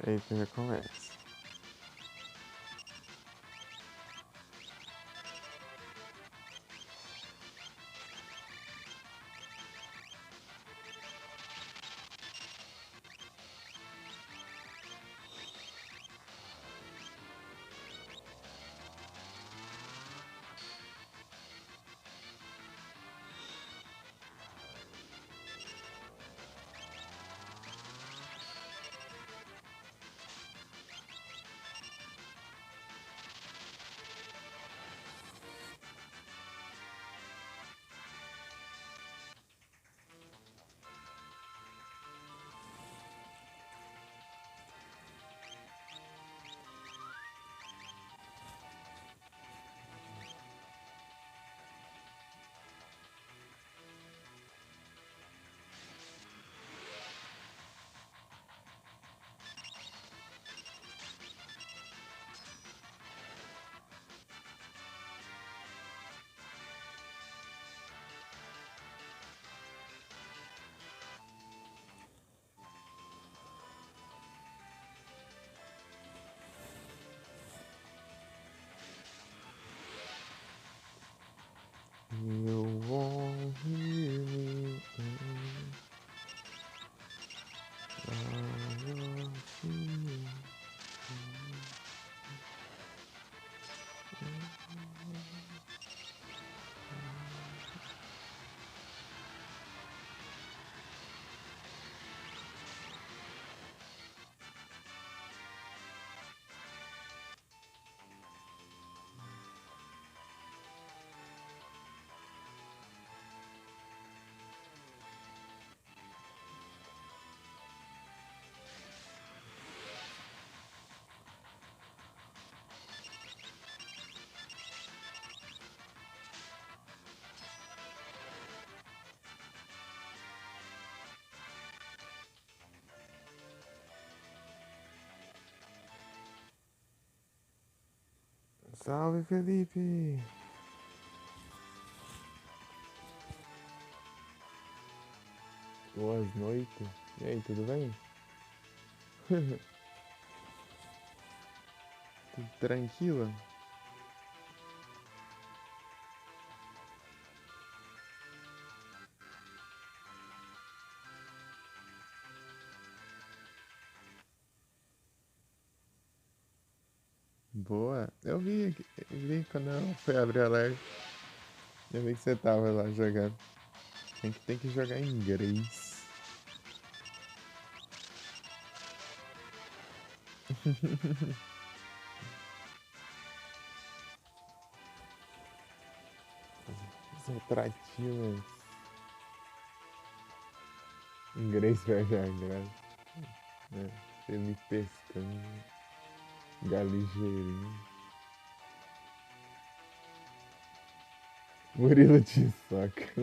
Eita, já começa. You won't hear me. I will see. Salve, Felipe! Boas noites. E aí, tudo bem? Tudo tranquilo? Boa. Vi quando eu fui abrir a live. Eu vi que você tava lá jogando. Tem que jogar em inglês. Os retratinhos. Inglês vai jogar. Né? Você me pescando. Galigeirinho. Murilo de soca.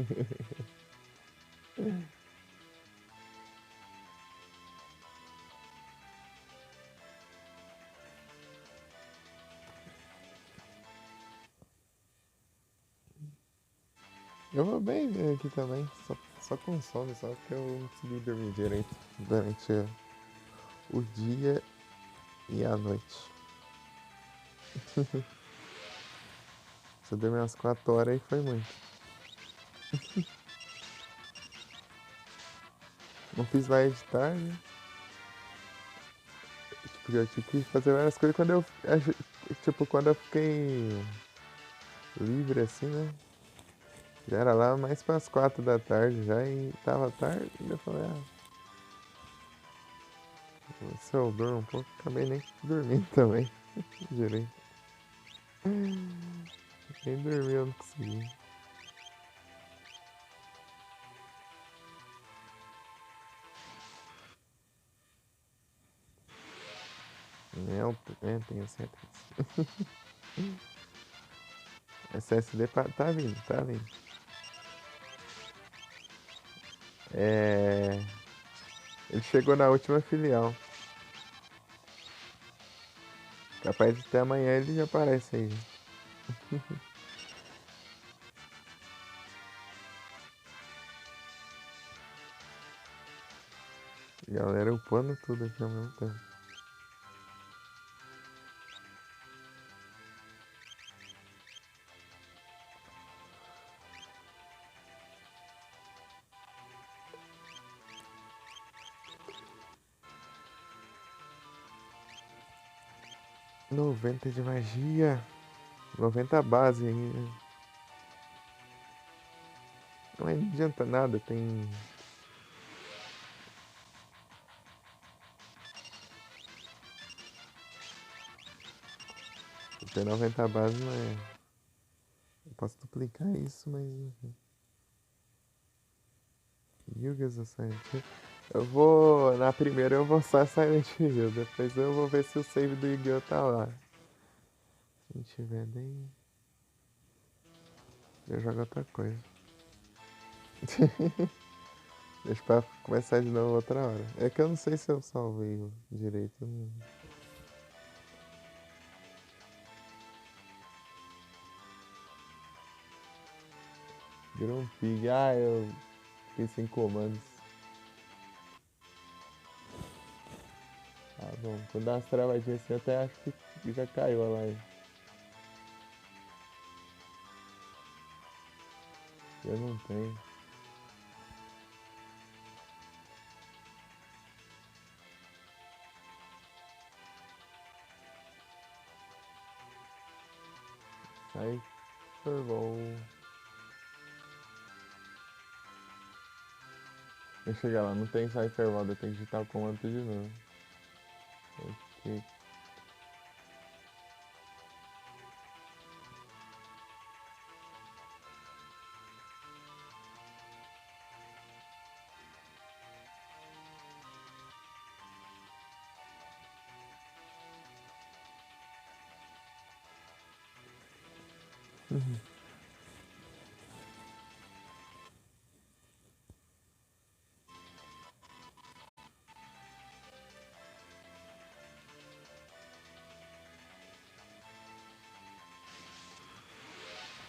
Eu vou bem aqui também, só com sono, só que eu não consegui dormir direito durante o dia e a noite. Se eu dormir umas 4 horas aí foi muito. Não fiz mais de tarde, tipo, eu tive que fazer várias coisas tipo, quando eu fiquei livre assim, né? Já era lá mais para as 4 da tarde já e tava tarde, e eu falei, se eu durmo um pouco, acabei nem dormindo também, direito. Nem dormir eu não consegui. Não, tenho certeza. SSD tá vindo, tá vindo. É... Ele chegou na última filial. Capaz de até amanhã ele já aparece aí. Galera upando tudo aqui ao mesmo tempo. Noventa de magia. 90 base ainda. Não adianta nada, tem. Tem 90 base, não é. Eu posso duplicar isso, mas. Yugas ou Silent Hill. Eu vou. Na primeira eu vou só Silent Hill. Depois eu vou ver se o save do Yu-Gi-Oh! Tá lá. Se não tiver nem. Eu jogo outra coisa. Deixa pra começar de novo outra hora. É que eu não sei se eu salvei direito. Virou um pig. Eu fiquei sem comandos. Tá bom. Quando dá umas travadinhas assim, eu até acho que já caiu a live. Eu não tenho. Sai por bom. Deixa eu chegar lá, não tem Cypherwall, eu tenho que digitar o comando de novo. Ok.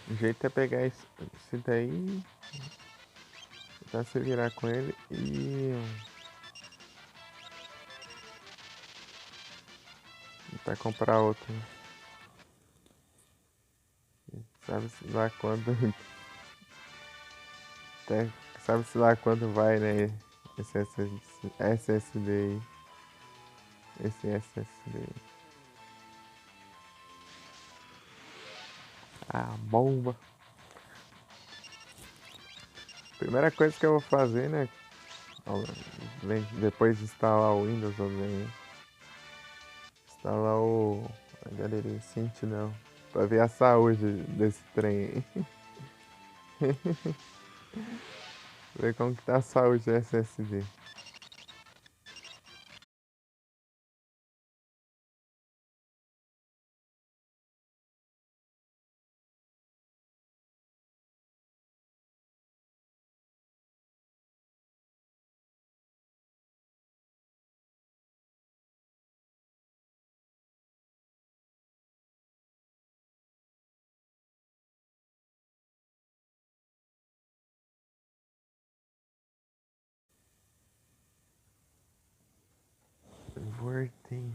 O jeito é pegar esse daí, tentar se virar com ele e tentar comprar outro. Sabe-se lá quando. Até, sabe-se lá quando vai, né? Esse SSD aí. Esse SSD. Bomba. Primeira coisa que eu vou fazer, né? Depois de instalar o Windows, obviamente. Instalar a galeria Sentinel. Pra ver a saúde desse trem aí. Ver como que tá a saúde do SSD. Voltei.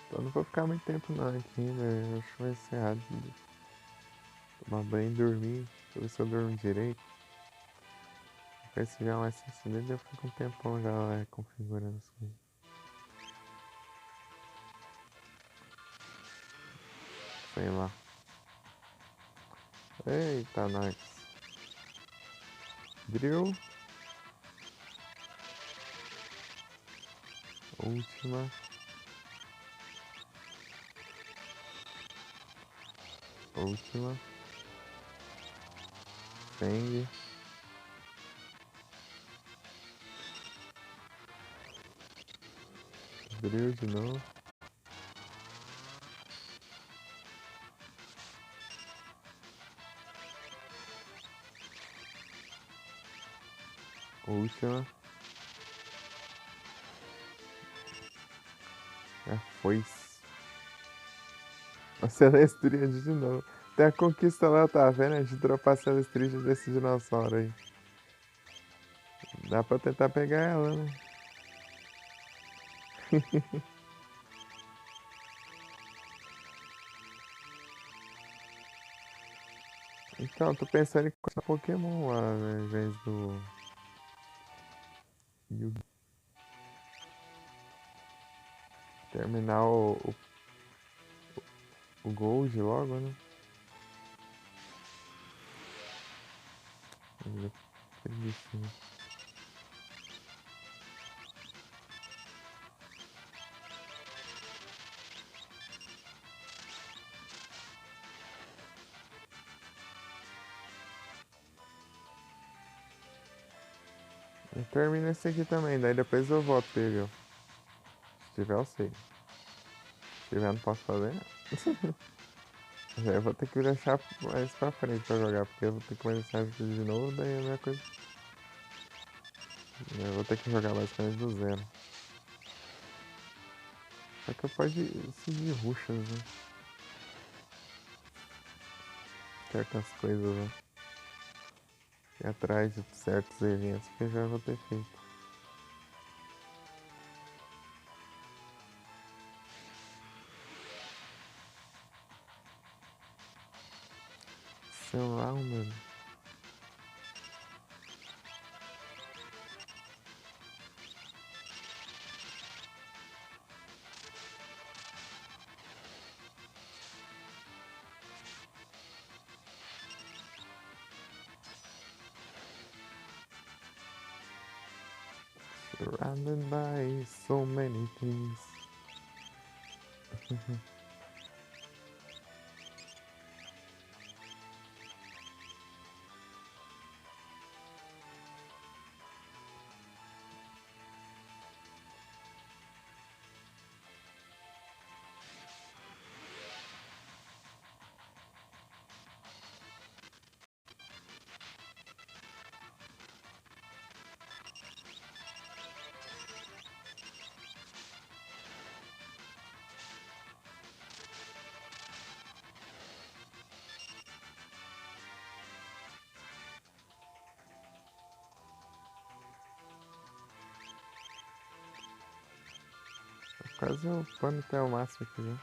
Então não vou ficar muito tempo não aqui, né? Eu acho que vai ser rápido. Tomar banho e dormir. Pra ver se eu durmo direito. Porque se já é um SSD, eu fico um tempão já lá configurando as coisas. Sei lá. Eita, nós. Drill. Última. Última. Feng. Drill de novo. Última. É foice. A Celestria de novo. Tem a conquista lá, tá vendo? A gente dropar a Celestria desse dinossauro aí. Dá pra tentar pegar ela, né? Então, tô pensando em comprar Pokémon lá, né, ao invés do Yu-Gi. Terminar o Gold logo, né? Preguicinha. Eu termino esse aqui também, daí depois eu volto pra ele, ó. Se tiver, eu sei. Se tiver, não posso fazer. Eu vou ter que deixar mais pra frente pra jogar, porque eu vou ter que começar isso de novo, daí a minha coisa. Eu vou ter que jogar basicamente do zero. Só que eu posso seguir rushas, né? Certas coisas, né? Ir atrás de certos eventos que eu já vou ter feito. Celular, mano. Surrounded by so many things. Quase o pano até o máximo aqui, né?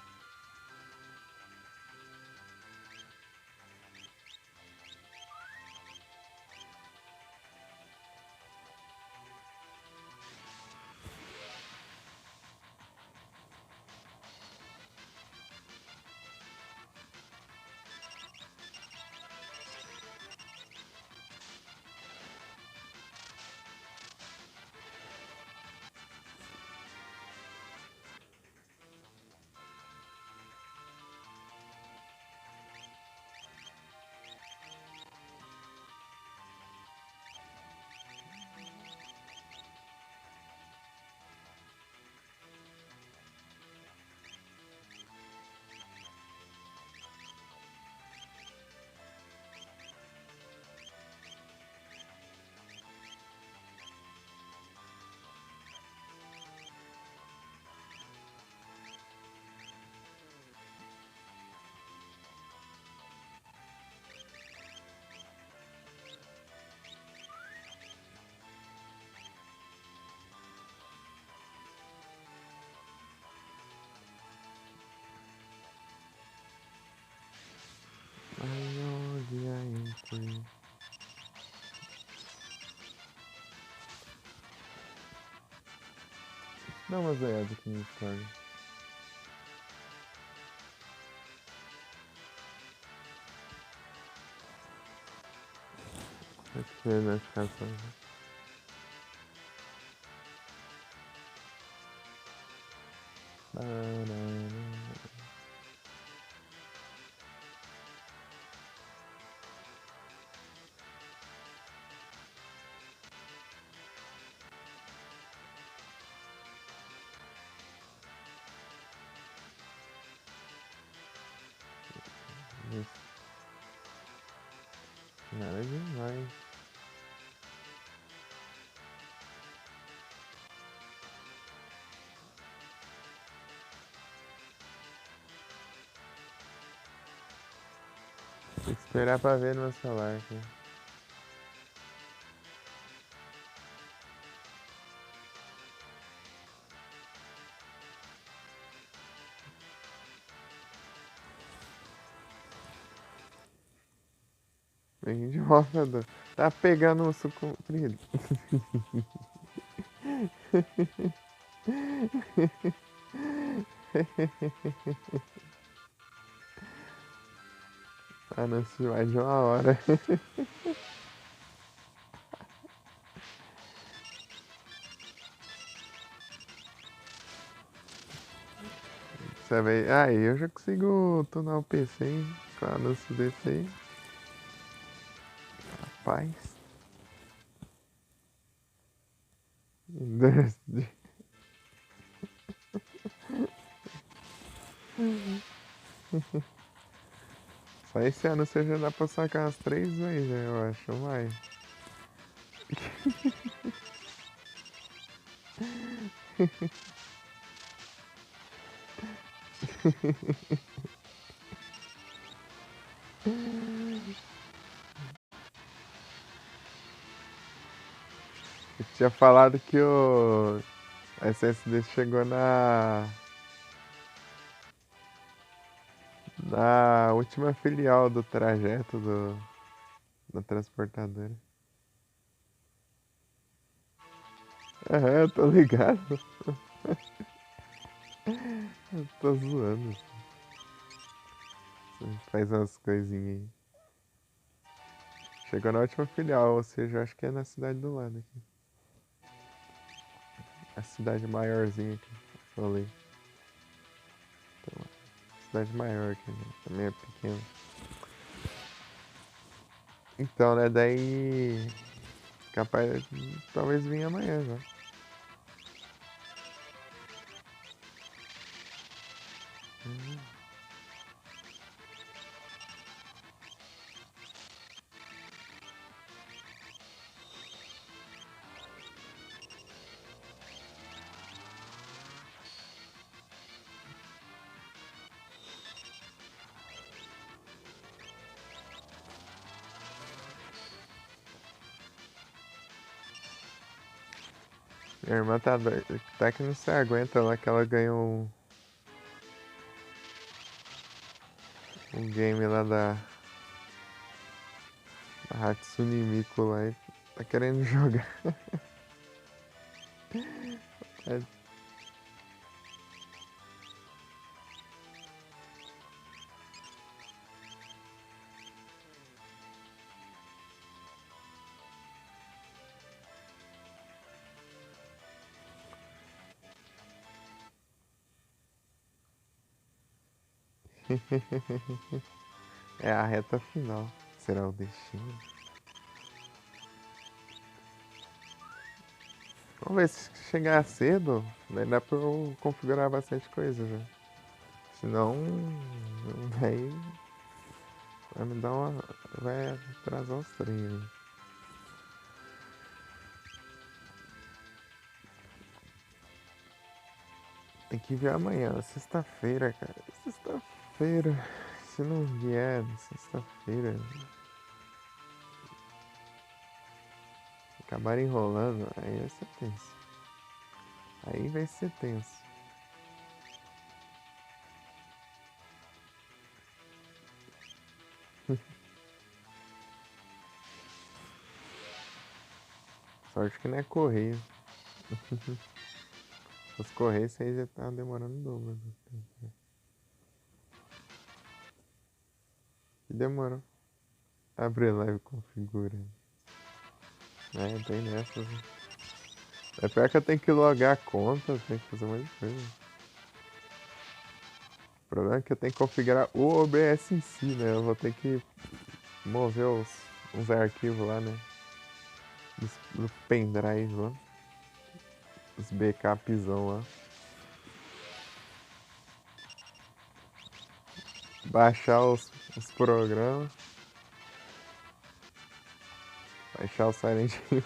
Dá umas olhadas aqui no Discord. Acho que é notificação. Isso. Nada demais. Tem que esperar pra ver no meu celular aqui. Vem de volta, do... Tá pegando um sucumprido. Anúncio mais de 1 hora. Você vê. Aí eu já consigo tunar o PC, hein? Com anúncio desse aí. Rapaz. Só esse anúncio já dá pra sacar umas 3 vezes, né? Eu acho, mais. Eu tinha falado que o SSD chegou na última filial do trajeto da transportadora. Aham, eu tô ligado. Eu tô zoando. Você faz umas coisinhas aí. Chegou na última filial, ou seja, eu acho que é na cidade do lado aqui. A cidade maiorzinha aqui. Falei. Então, cidade maior aqui, né? Também é pequena. Então, né? Daí. Capaz de talvez vir amanhã já. Minha irmã tá doida. Tá que não se aguenta lá que ela ganhou um game lá da Hatsune Miku lá e tá querendo jogar. É, é a reta final. Será o destino? Vamos ver se chegar cedo, daí dá pra eu configurar bastante coisa já. Senão, vai me dar uma. Vai atrasar os treinos. Tem que ver amanhã, sexta-feira, cara. Sexta-feira. Se não vier, sexta-feira. Acabar enrolando, aí vai ser tenso. Aí vai ser tenso. Sorte que não é correio. Se fosse correr, isso aí já tá demorando o dobro. E demorou. Abre live configura. É, tem nessas. Né? É pior que eu tenho que logar a conta, tem que fazer mais coisa. O problema é que eu tenho que configurar o OBS em si, né? Eu vou ter que mover uns arquivos lá, né? No pendrive lá. Os backupzão lá. Baixar os programas. Baixar o Silent Hill.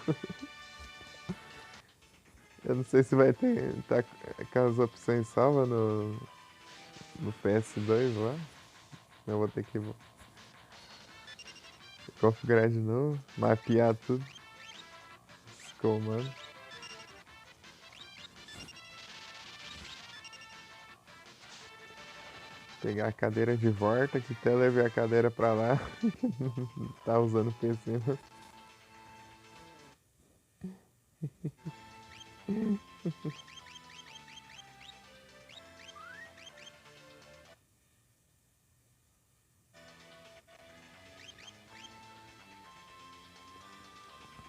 Eu não sei se vai ter. Tá com as opções salvas no PS2 lá. Eu vou ter que configurar de novo. Mapear tudo. Os comandos. Pegar a cadeira de volta, que até levei a cadeira pra lá. Tá usando o PC, né?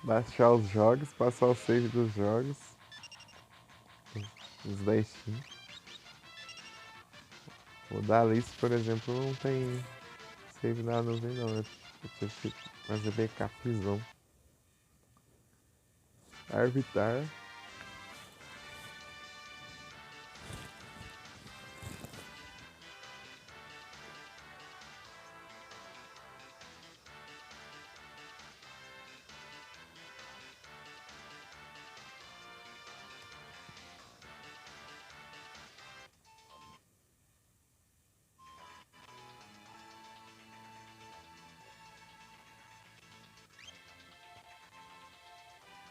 Baixar os jogos, passar o save dos jogos. Os da Steam. O da Alice, por exemplo, não tem save na nuvem não. Eu tive que fazer backupzão. Arbitar.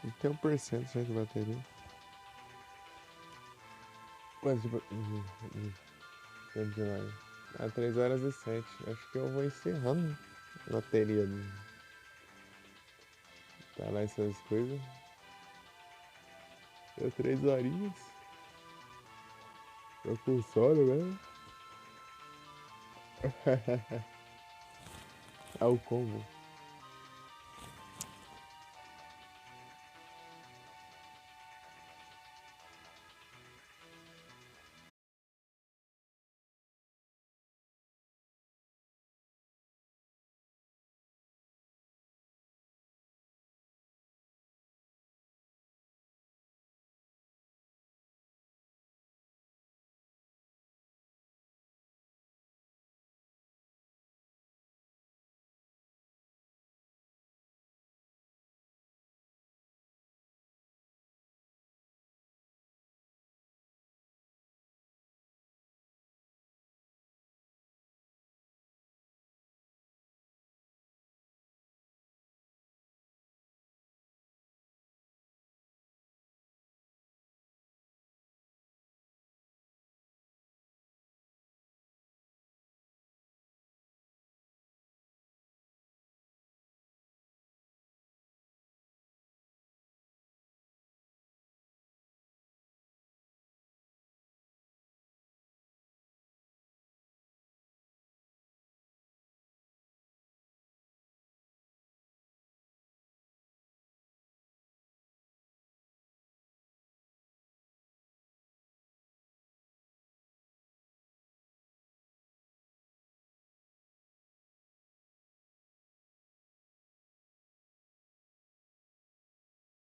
E tem 1% já de bateria. Quanto de live? 3 horas e 7. Acho que eu vou encerrando a bateria. Tá lá essas coisas. Deu 3 horinhas. Tô com sono, né? Ah, o combo.